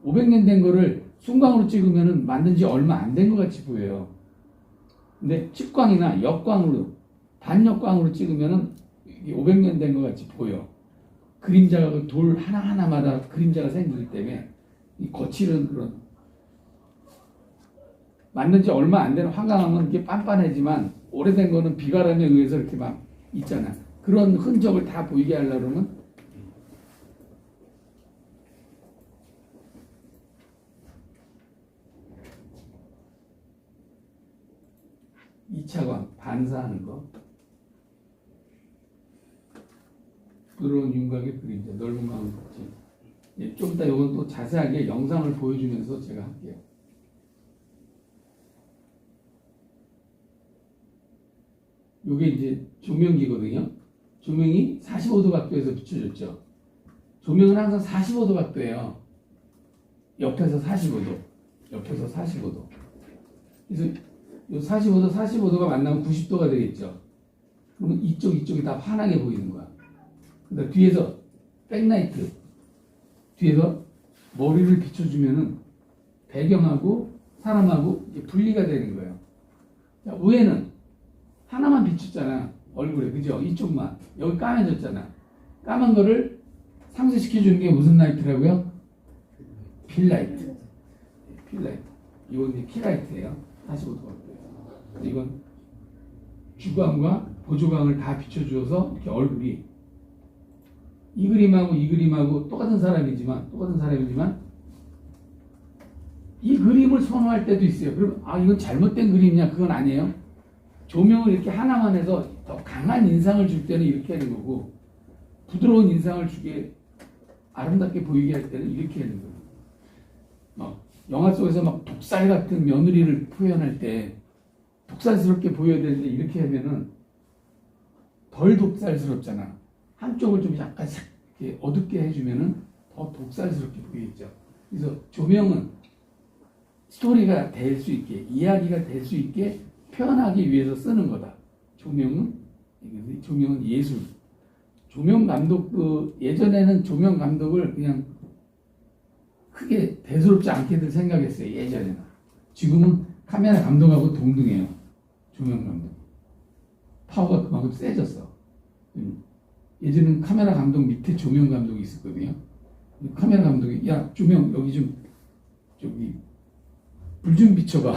500년 된 거를 순광으로 찍으면은 만든 지 얼마 안 된 것 같이 보여요. 근데 측광이나 역광으로 반역광으로 찍으면은 500년 된 것 같이 보여. 그림자가 그 돌 하나하나마다 그림자가 생기기 때문에 이 거칠은 그런 만든 지 얼마 안 되는 화강암은 이게 빤빤하지만 오래된 거는 비바람에 의해서 이렇게 막 있잖아. 그런 흔적을 다 보이게 하려고 그러면 이차광 반사하는 거. 부드러운 윤곽의 그림자, 넓은 광을 걷지. 좀 이따 이건 또 자세하게 영상을 보여주면서 제가 할게요. 이게 이제 조명기거든요. 조명이 45도 각도에서 비춰졌죠. 조명은 항상 45도 각도예요. 옆에서 45도. 그래서 이 45도가 만나면 90도가 되겠죠. 그러면 이쪽이 다 환하게 보이는 거야. 그다음 뒤에서 백라이트, 뒤에서 머리를 비춰주면은 배경하고 사람하고 이게 분리가 되는 거예요. 자, 위에는 하나만 비췄잖아. 얼굴에. 그죠? 이쪽만. 여기 까매졌잖아. 까만 거를 상쇄시켜주는 게 무슨 라이트라고요? 필라이트. 필라이트. 이건 이제 키라이트예요. 45도. 이건 주광과 보조광을 다 비춰주어서 이렇게 얼굴이 이 그림하고 똑같은 사람이지만 이 그림을 선호할 때도 있어요. 그럼 이건 잘못된 그림이냐? 그건 아니에요. 조명을 이렇게 하나만 해서 더 강한 인상을 줄 때는 이렇게 하는 거고, 부드러운 인상을 주게 아름답게 보이게 할 때는 이렇게 하는 거예요. 영화 속에서 막 독살 같은 며느리를 표현할 때 독살스럽게 보여야 되는데 이렇게 하면은 덜 독살스럽잖아. 한쪽을 좀 약간 이렇게 어둡게 해주면은 더 독살스럽게 보이겠죠. 그래서 조명은 스토리가 될 수 있게, 이야기가 될 수 있게 표현하기 위해서 쓰는 거다. 조명은 예술. 조명 감독도 예전에는 조명 감독을 그냥 크게 대수롭지 않게들 생각했어요. 예전에는. 지금은 카메라 감독하고 동등해요. 조명 감독. 파워가 그만큼 세졌어. 예전에는 카메라 감독 밑에 조명 감독이 있었거든요. 카메라 감독이 야 조명 여기 좀 저기 불 좀 비춰봐.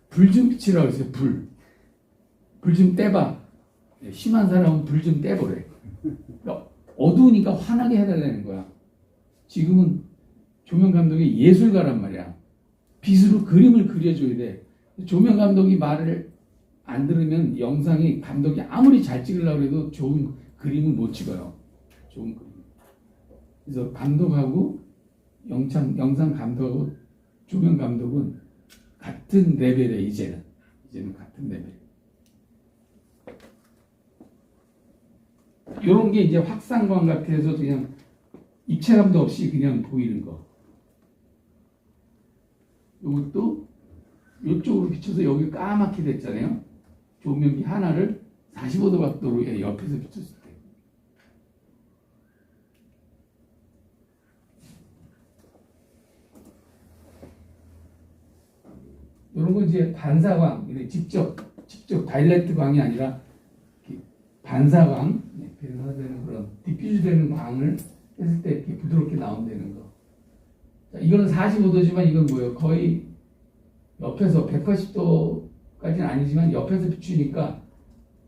불 좀 비치라고 했어요. 불 좀 떼봐. 심한 사람은 불 좀 떼보래. 그러니까 어두우니까 환하게 해달라는 거야. 지금은 조명 감독이 예술가란 말이야. 빗으로 그림을 그려줘야 돼. 조명 감독이 말을 안 들으면 영상이 감독이 아무리 잘 찍으려고 해도 좋은 그림을 못 찍어요. 좋은 그림. 그래서 감독하고 영상 감독하고 조명 감독은 같은 레벨이에요. 이제는 같은 레벨. 이런 게 이제 확산광 같아서 그냥 입체감도 없이 그냥 보이는 거. 이것도 이쪽으로 비춰서 여기 까맣게 됐잖아요. 조명기 하나를 45도 각도로 옆에서 비췄을 때. 이런 건 이제 반사광, 직접 다일렉트 광이 아니라 반사광, 변화되는 그런 디퓨즈 되는 광을 했을 때 이렇게 부드럽게 나온다는 거. 자, 이거는 45도지만 이건 뭐예요? 거의 옆에서 180도까지는 아니지만 옆에서 비추니까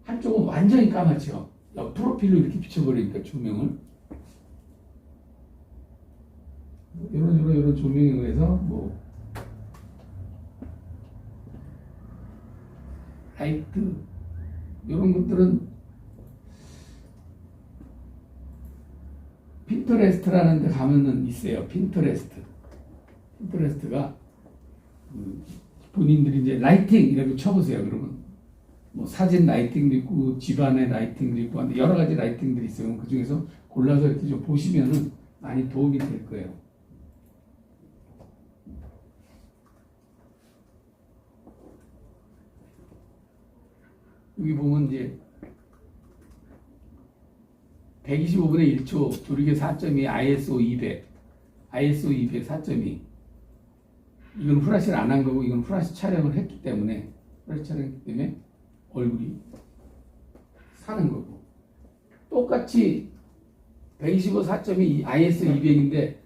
한쪽은 완전히 까맣죠. 옆 프로필로 이렇게 비춰버리니까 조명을. 이런 조명에 의해서 라이트 이런 것들은 핀터레스트라는 데 가면은 있어요. 핀터레스트가 본인들이 이제 라이팅 이라고 쳐보세요. 그러면 사진 라이팅도 있고 집안의 라이팅도 있고 여러 가지 라이팅들이 있어요. 그 중에서 골라서 이렇게 좀 보시면은 많이 도움이 될 거예요. 여기 보면 이제 125분의 1초 조리개 4.2 ISO 200 4.2 이건 후라시를 안 한 거고 이건 후라시 촬영을 했기 때문에 얼굴이 사는 거고 똑같이 125 4.2 ISO 200인데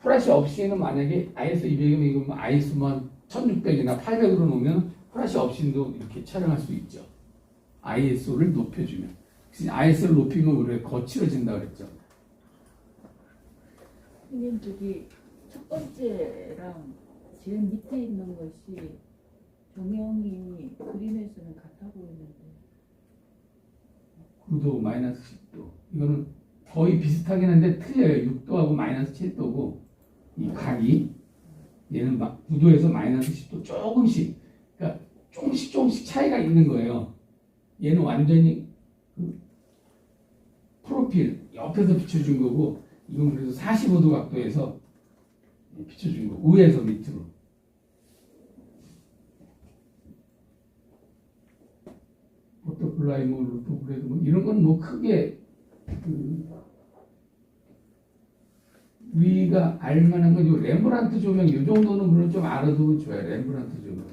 후라시 없이는 만약에 ISO 200이면 이거 ISO만 1600이나 800으로 놓으면 후라시 없이도 이렇게 촬영할 수 있죠. ISO를 높여주면. ISO를 높이면 우리가 거칠어진다 그랬죠. 선생님 저기 첫 번째랑 제일 밑에 있는 것이 조명이 그림에서는 같아 보이는데 9도, 마이너스 10도. 이거는 거의 비슷하긴 한데 틀려요. 6도하고 마이너스 7도고 이 각이 얘는 막 9도에서 마이너스 10도 조금씩 그러니까 조금씩 차이가 있는 거예요. 얘는 완전히 프로필 옆에서 비춰준 거고 이건 그래서 45도 각도에서 비춰준 거 위에서 밑으로. 버터플라이 루프그레드 이런 건 크게 우리가 알만한 건 요 렘브란트 조명 이 정도는 물론 좀 알아두면 좋아요. 렘브란트 조명.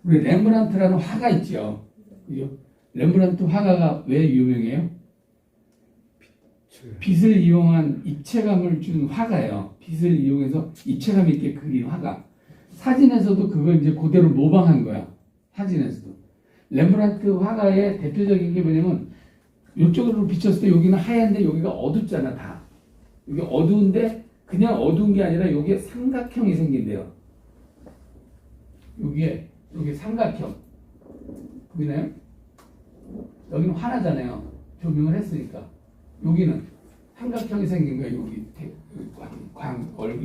우리 렘브란트라는 화가 있죠. 그죠? 렘브란트 화가가 왜 유명해요? 빛을 이용한 입체감을 주는 화가예요. 빛을 이용해서 입체감 있게 그린 화가. 사진에서도 그걸 이제 그대로 모방한 거야. 사진에서도. 렘브란트 화가의 대표적인 게 뭐냐면 이쪽으로 비쳤을 때 여기는 하얀데 여기가 어둡잖아 다. 여기 어두운데 그냥 어두운 게 아니라 여기에 삼각형이 생긴대요. 여기에 여기 삼각형 보이나요? 여기는 화나잖아요. 조명을 했으니까. 여기는 삼각형이 생긴 거야. 여기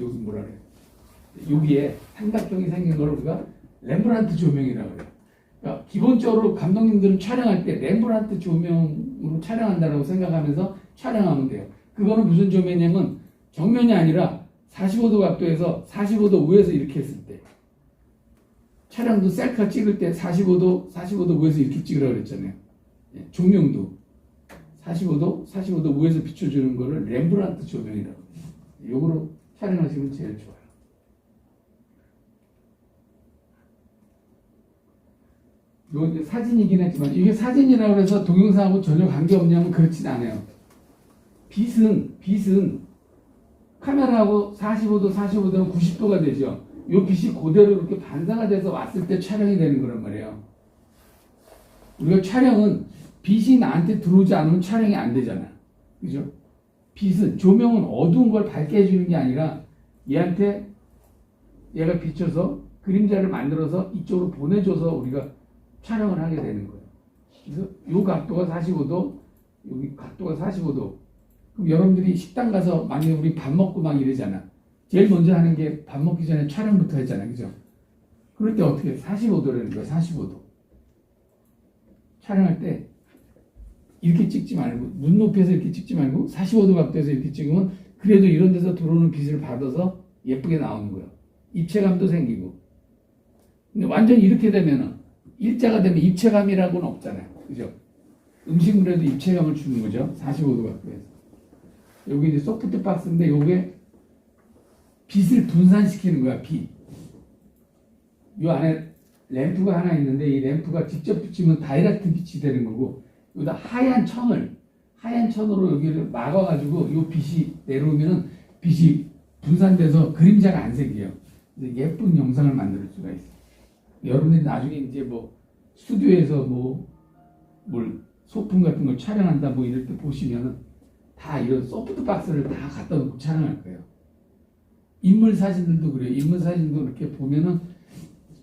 여기 뭐라 그래? 여기에 삼각형이 생긴 걸 우리가 렘브란트 조명이라고 그래요. 그러니까 기본적으로 감독님들은 촬영할 때 렘브란트 조명으로 촬영한다고 생각하면서 촬영하면 돼요. 그거는 무슨 조명이냐면 정면이 아니라 45도 각도에서 45도 우에서 이렇게 했을 때 촬영도 셀카 찍을 때 45도 우에서 이렇게 찍으라고 그랬잖아요. 조명도 45도 우에서 비춰주는 거를 렘브란트 조명이라고 해요. 이거로 촬영하시면 제일 좋아요. 이건 이제 사진이긴 했지만 이게 사진이라고 해서 동영상하고 전혀 관계없냐면 그렇진 않아요. 빛은 카메라하고 45도면 90도가 되죠. 이 빛이 그대로 이렇게 반사가 돼서 왔을 때 촬영이 되는 거란 말이에요. 우리가 촬영은 빛이 나한테 들어오지 않으면 촬영이 안 되잖아. 그죠? 조명은 어두운 걸 밝게 해주는 게 아니라 얘가 비춰서 그림자를 만들어서 이쪽으로 보내줘서 우리가 촬영을 하게 되는 거예요. 그래서 이 각도가 45도, 여기 각도가 45도. 그럼 여러분들이 식당 가서 만약에 우리 밥 먹고 막 이러잖아. 제일 먼저 하는 게 밥 먹기 전에 촬영부터 했잖아. 그죠? 그럴 때 어떻게 해? 45도라는 거야. 45도. 촬영할 때 이렇게 찍지 말고 눈높이에서 이렇게 찍지 말고 45도 각도에서 이렇게 찍으면 그래도 이런 데서 들어오는 빛을 받아서 예쁘게 나오는 거예요. 입체감도 생기고. 근데 완전 이렇게 되면은 일자가 되면 입체감이라고는 없잖아요. 그죠? 음식물에도 입체감을 주는 거죠. 45도 각도에서. 여기 이제 소프트 박스인데 요게 빛을 분산시키는 거야. 빛. 요 안에 램프가 하나 있는데 이 램프가 직접 비치면 다이렉트 빛이 되는 거고 여기다 하얀 천으로 여기를 막아가지고 요 빛이 내려오면은 빛이 분산돼서 그림자가 안 생겨요. 예쁜 영상을 만들 수가 있어요. 여러분들이 나중에 이제 뭐 스튜디오에서 뭘 소품 같은 걸 촬영한다 뭐 이럴 때 보시면은 다 이런 소프트 박스를 다 갖다 놓고 촬영할 거예요. 인물 사진들도 그래요. 인물 사진도 이렇게 보면은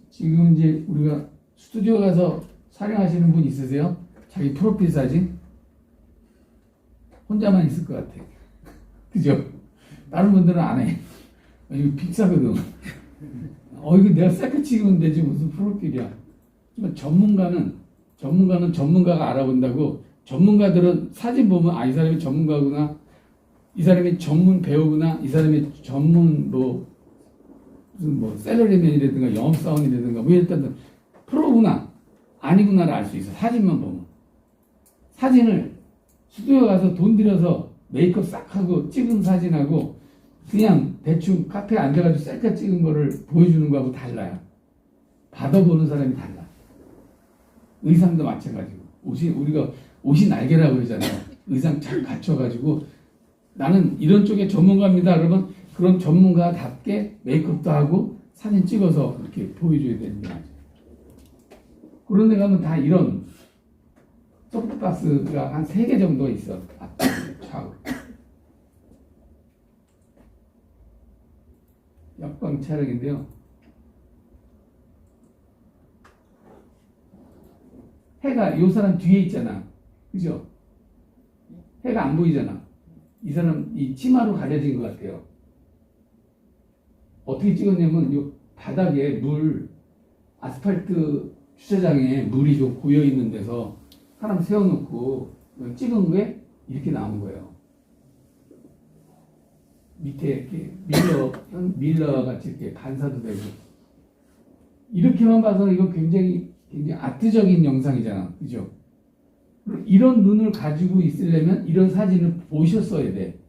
지금 이제 우리가 스튜디오 가서 촬영하시는 분 있으세요? 자기 프로필 사진? 혼자만 있을 것 같아. 그죠? 다른 분들은 안 해. 이거 비싸거든. 이거 내가 셀카 찍으면 되지 무슨 프로필이야. 전문가는 전문가가 알아본다고 전문가들은 사진 보면 이 사람이 전문가구나 이 사람이 전문 배우구나 이 사람이 전문 무슨 셀러리맨이라든가 영업사원이라든가 일단 프로구나 아니구나를 알 수 있어. 사진만 보면. 사진을 스튜디오 가서 돈 들여서 메이크업 싹 하고 찍은 사진하고 그냥 대충 카페에 앉아가지고 셀카 찍은 거를 보여주는 거하고 달라요. 받아보는 사람이 달라. 의상도 마찬가지고. 우리가 옷이 날개라고 그러잖아요. 의상 잘 갖춰가지고 나는 이런 쪽에 전문가입니다. 그러면 그런 전문가답게 메이크업도 하고 사진 찍어서 이렇게 보여줘야 되는 게 맞아요. 그런 데 가면 다 이런 소프트박스가 한 3개 정도 있어. 좌우. 역광 촬영인데요. 해가 이 사람 뒤에 있잖아. 그죠? 해가 안 보이잖아. 이 사람 이 치마로 가려진 것 같아요. 어떻게 찍었냐면 이 바닥에 아스팔트 주차장에 물이 좀 고여 있는 데서 사람 세워놓고 찍은 게 이렇게 나온 거예요. 밑에 이렇게 밀러 같이 이렇게 반사도 되고 이렇게만 봐서는 이건 굉장히 아트적인 영상이잖아, 그죠? 이런 눈을 가지고 있으려면 이런 사진을 보셨어야 돼.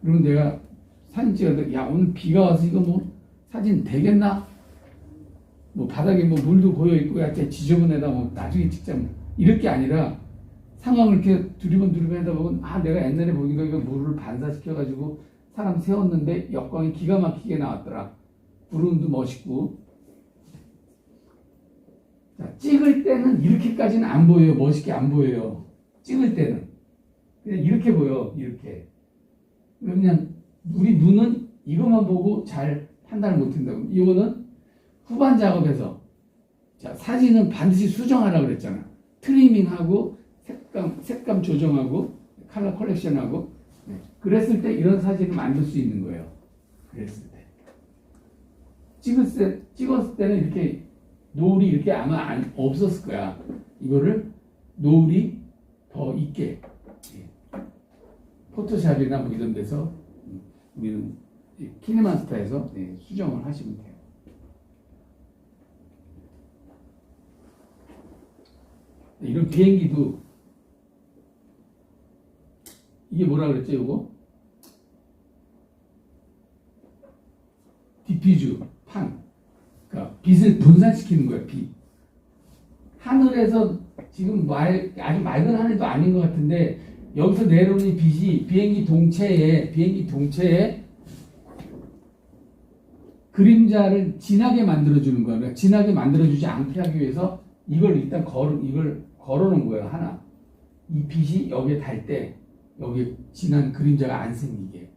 그러면 내가 사진 찍어도 오늘 비가 와서 이거 사진 되겠나? 바닥에 물도 고여 있고 약간 지저분해다 나중에 찍자 이렇게 아니라 상황을 이렇게 두리번 하다 보면 내가 옛날에 보니까 이거 물을 반사시켜가지고 사람 세웠는데 역광이 기가 막히게 나왔더라. 구름도 멋있고. 자, 찍을 때는 이렇게까지는 안 보여요. 멋있게 안 보여요. 찍을 때는 그냥 이렇게 보여. 이렇게. 그냥 우리 눈은 이것만 보고 잘 판단을 못한다고. 이거는 후반 작업에서 자, 사진은 반드시 수정하라고 그랬잖아. 트리밍하고 색감 조정하고 컬러 컬렉션하고. 그랬을 때 이런 사진을 만들 수 있는 거예요. 그랬을 때. 찍었을 때는 이렇게 노을이 이렇게 아마 없었을 거야. 이거를 노을이 더 있게 포토샵이나 뭐 이런 데서 우리는 키네마스터에서 수정을 하시면 돼요. 이런 비행기도 이게 뭐라 그랬죠? 이거 디퓨즈 판, 그러니까 빛을 분산시키는 거예요. 빛. 하늘에서 지금 아주 맑은 하늘도 아닌 것 같은데 여기서 내려오는 빛이 비행기 동체에 그림자를 진하게 만들어주는 거예요. 그러니까 진하게 만들어주지 않게 하기 위해서 이걸 일단 이걸 걸어놓은 거예요. 하나. 이 빛이 여기에 닿을 때 여기에 진한 그림자가 안 생기게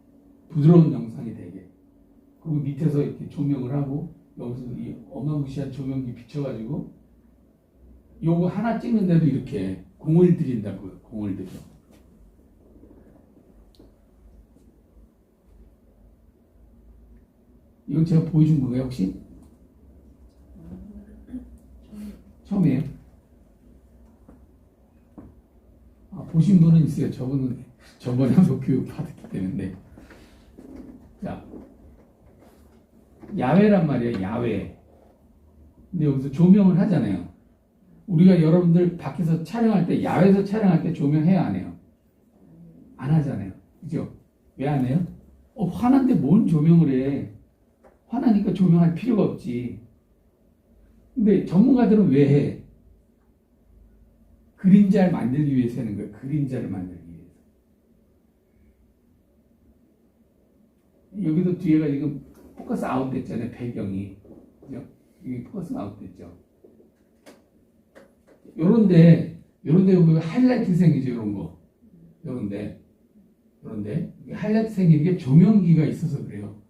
부드러운 영상이 되게. 그리고 밑에서 이렇게 조명을 하고 여기서 이 어마무시한 조명기 비춰가지고 요거 하나 찍는데도 이렇게 공을 들인다고요. 공을 들여. 이건 제가 보여준 거예요, 혹시? 처음이에요? 보신 분은 있어요. 저분은 저번에 한번 교육 받았기 때문에. 자, 야외란 말이에요. 야외. 근데 여기서 조명을 하잖아요. 우리가 여러분들 밖에서 촬영할 때, 야외에서 촬영할 때 조명해요, 안 해요? 안 하잖아요. 그죠? 왜 안 해요? 화난데 뭔 조명을 해? 화나니까 조명할 필요가 없지. 근데 전문가들은 왜 해? 그림자를 만들기 위해서 하는 거예요. 그림자를 만들기 위해서. 여기도 뒤에가 지금 포커스 아웃 됐잖아요. 배경이. 그죠? 이게 포커스 아웃 됐죠. 요런데 여기 하이라이트 생기죠. 요런데 하이라이트 생기는 게 조명기가 있어서 그래요.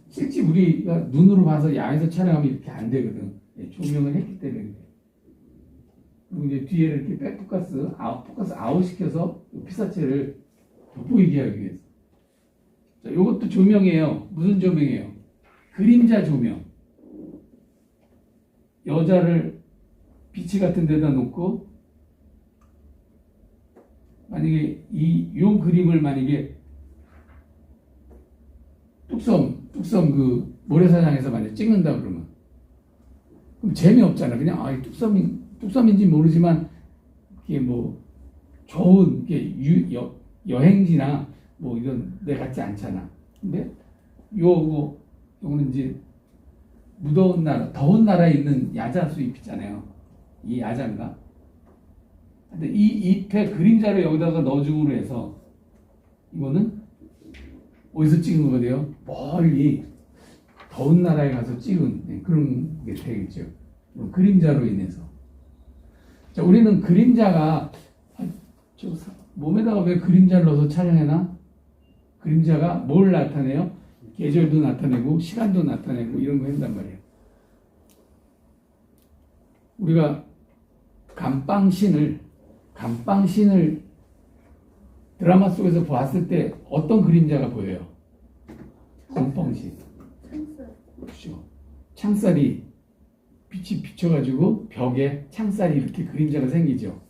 실제 우리가 눈으로 봐서 야외에서 촬영하면 이렇게 안 되거든. 조명을 했기 때문에 그래. 그리고 이제 뒤에를 이렇게 백포커스 아웃 시켜서 피사체를 돋보이게 하기 위해서. 자, 이것도 조명이에요. 무슨 조명이에요? 그림자 조명. 여자를 비치 같은 데다 놓고 만약에 요 그림을 만약에 뚝섬 그 모래사장에서 만약 찍는다 그러면 그럼 재미없잖아. 그냥 뚝섬인지 모르지만 이게 뭐 좋은 여행지나 뭐 이런 데 같지 않잖아. 근데 요거는 이제 무더운 나라, 더운 나라에 있는 야자 수입 있잖아요. 이 야자인가? 근데 이 잎에 그림자를 여기다가 넣어줌으로 해서 이거는 어디서 찍은 거거든요? 멀리 더운 나라에 가서 찍은 그런 게 되겠죠. 그림자로 인해서. 자, 우리는 그림자가 몸에다가 왜 그림자를 넣어서 촬영해나? 그림자가 뭘 나타내요? 계절도 나타내고 시간도 나타내고 이런 거 한단 말이에요. 우리가 감방신을 드라마 속에서 보았을 때 어떤 그림자가 보여요? 감방신. 그렇죠. 창살이 빛이 비춰가지고 벽에 창살이 이렇게 그림자가 생기죠.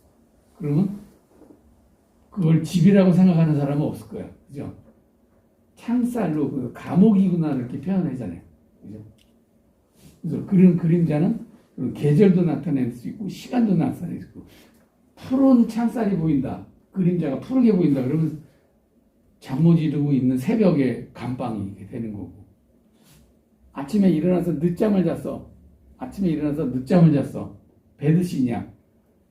그러면 그걸 집이라고 생각하는 사람은 없을 거야. 그죠? 창살로 그 감옥이구나 이렇게 표현하잖아요. 그죠? 그래서 그런 그림자는 계절도 나타낼 수 있고 시간도 나타낼 수 있고 푸른 창살이 보인다. 그림자가 푸르게 보인다. 그러면 잠 못 이루고 있는 새벽에 감방이 되는 거고 아침에 일어나서 늦잠을 잤어. 배드신이야.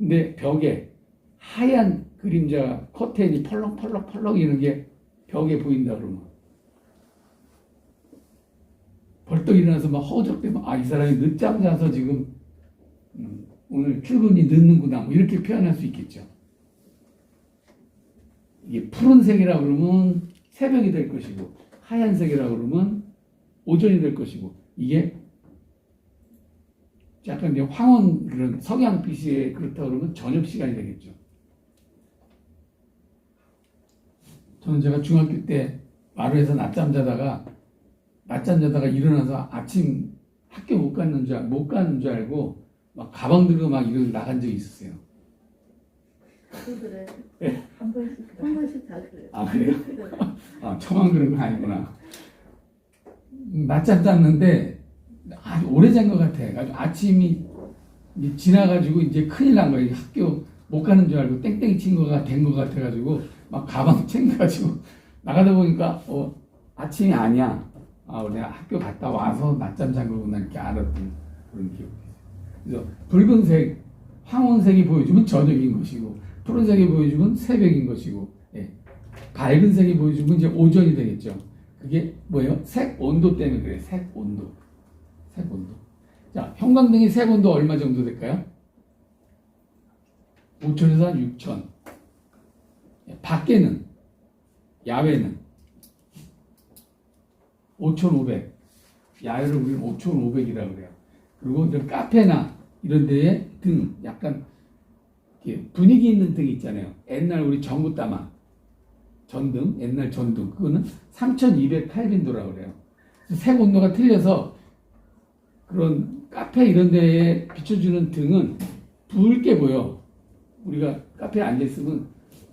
근데 벽에 하얀 그림자 커튼이 펄럭펄럭펄럭 이런 게 벽에 보인다 그러면 벌떡 일어나서 막 허우적대면 이 사람이 늦잠 자서 지금 오늘 출근이 늦는구나 뭐 이렇게 표현할 수 있겠죠. 이게 푸른색이라 그러면 새벽이 될 것이고 하얀색이라 그러면 오전이 될 것이고 이게 약간 이제 황혼 그런 석양빛이 그렇다 그러면 저녁 시간이 되겠죠. 저는 제가 중학교 때 마루에서 낮잠 자다가 일어나서 아침 학교 못 가는 줄 알고 막 가방 들고 막 이러고 나간 적이 있었어요. 그래. 네. 한 번씩 다 그래요. 그래요? 저만 그런 거 아니구나. 낮잠 잤는데 아주 오래 잔 것 같아. 아주 아침이 지나가지고 이제 큰일 난 거예요. 학교 못 가는 줄 알고 땡땡이 친 거가 된 것 같아가지고 막 가방 챙겨가지고 나가다 보니까 아침이 아니야. 내가 학교 갔다 와서 낮잠 잔 거구나 이렇게 알았던 그런 기억이 있어요. 그래서 붉은색, 황혼색이 보여주면 저녁인 것이고 푸른색이 보여주면 새벽인 것이고 밝은 색이 보여주면 이제 오전이 되겠죠. 그게 뭐예요? 색 온도 때문에 그래요. 색 온도. 자, 형광등의 색 온도 얼마 정도 될까요? 5,000에서 한 6,000. 밖에는 야외는 5,500. 야외를 우리는 5,500이라고 그래요. 그리고 이제 카페나 이런 데에 등, 약간 분위기 있는 등이 있잖아요. 옛날 우리 전구따마 전등, 옛날 전등, 그거는 3,200켈빈도라고 그래요. 색 온도가 틀려서 그런 카페 이런 데에 비춰주는 등은 붉게 보여. 우리가 카페에 앉아있으면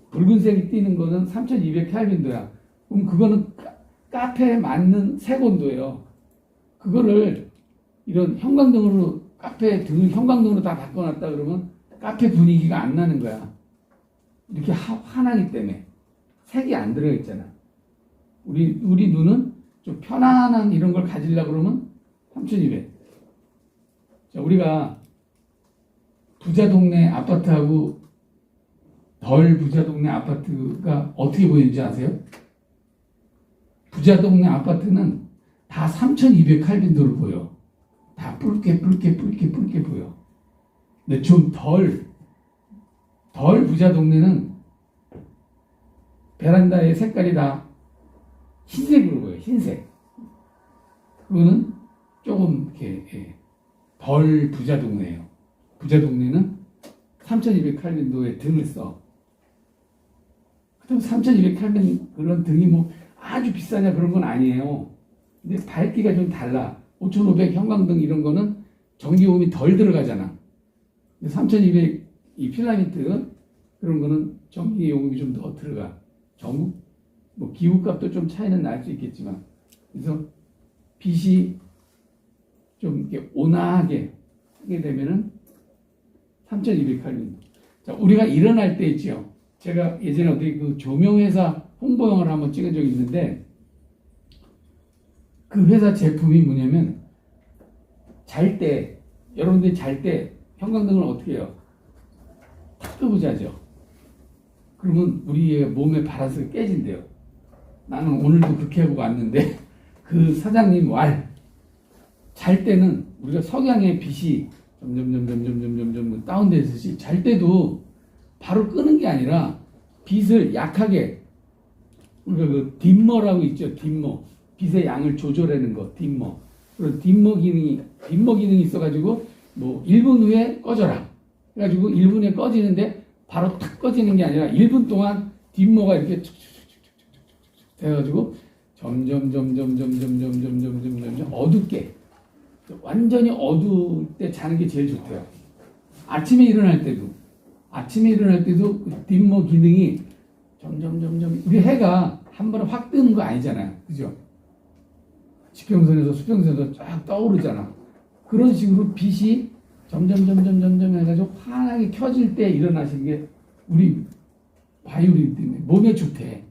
붉은색이 띄는 거는 3,200켈빈도야. 그럼 그거는 카페에 맞는 색 온도예요. 그거를 이런 형광등으로 카페 등을 형광등으로 다 바꿔놨다 그러면 카페 분위기가 안 나는 거야. 이렇게 환하기 때문에 색이 안 들어있잖아. 우리 눈은 좀 편안한 이런 걸 가지려고 그러면 3,200. 자, 우리가 부자 동네 아파트하고 덜 부자 동네 아파트가 어떻게 보이는지 아세요? 부자 동네 아파트는 다 3,200켈빈도로 보여. 다 붉게 보여. 근데 좀 덜 부자 동네는 베란다의 색깔이 다 흰색으로 보여요. 흰색. 그거는 조금 이렇게 덜 부자 동네예요. 부자 동네는 3,200켈빈도의 등을 써. 그럼 3,200켈빈 그런 등이 뭐 아주 비싸냐 그런 건 아니에요. 근데 밝기가 좀 달라. 5,500 형광등 이런 거는 전기요금이 덜 들어가잖아. 3,200 이 필라멘트 그런 거는 전기요금이 좀 더 들어가. 전국 뭐 기후값도 좀 차이는 날 수 있겠지만 그래서 빛이 좀 이렇게 온화하게 하게 되면은 3,200켈빈. 자, 우리가 일어날 때 있죠. 제가 예전에 어디 그 조명회사 홍보영화를 한번 찍은 적이 있는데 그 회사 제품이 뭐냐면 여러분들이 잘 때 형광등을 어떻게 해요? 탁 끄고 자죠. 그러면 우리의 몸의 바란스가 깨진대요. 나는 오늘도 그렇게 하고 왔는데 그 사장님 잘 때는 우리가 석양의 빛이 점점 다운되듯이 잘 때도 바로 끄는 게 아니라 빛을 약하게 우리가 그 딤머라고 있죠. 딤머. 빛의 양을 조절하는 거. 딤머. 그런 딤머 기능이 있어가지고 뭐 1분 후에 꺼져라. 그래가지고 1분에 꺼지는데 바로 탁 꺼지는 게 아니라 1분 동안 딤머가 이렇게 돼가지고 점점 어둡게 완전히 어두울 때 자는 게 제일 좋대요. 아침에 일어날 때도 그 딤머 기능이 점점 우리 해가 한 번에 확 뜨는 거 아니잖아요. 그죠? 지평선에서 수평선에서 쫙 떠오르잖아. 그런 식으로 빛이 점점 해가지고 환하게 켜질 때 일어나시는 게 우리 바이오린 때문에 몸에 좋대.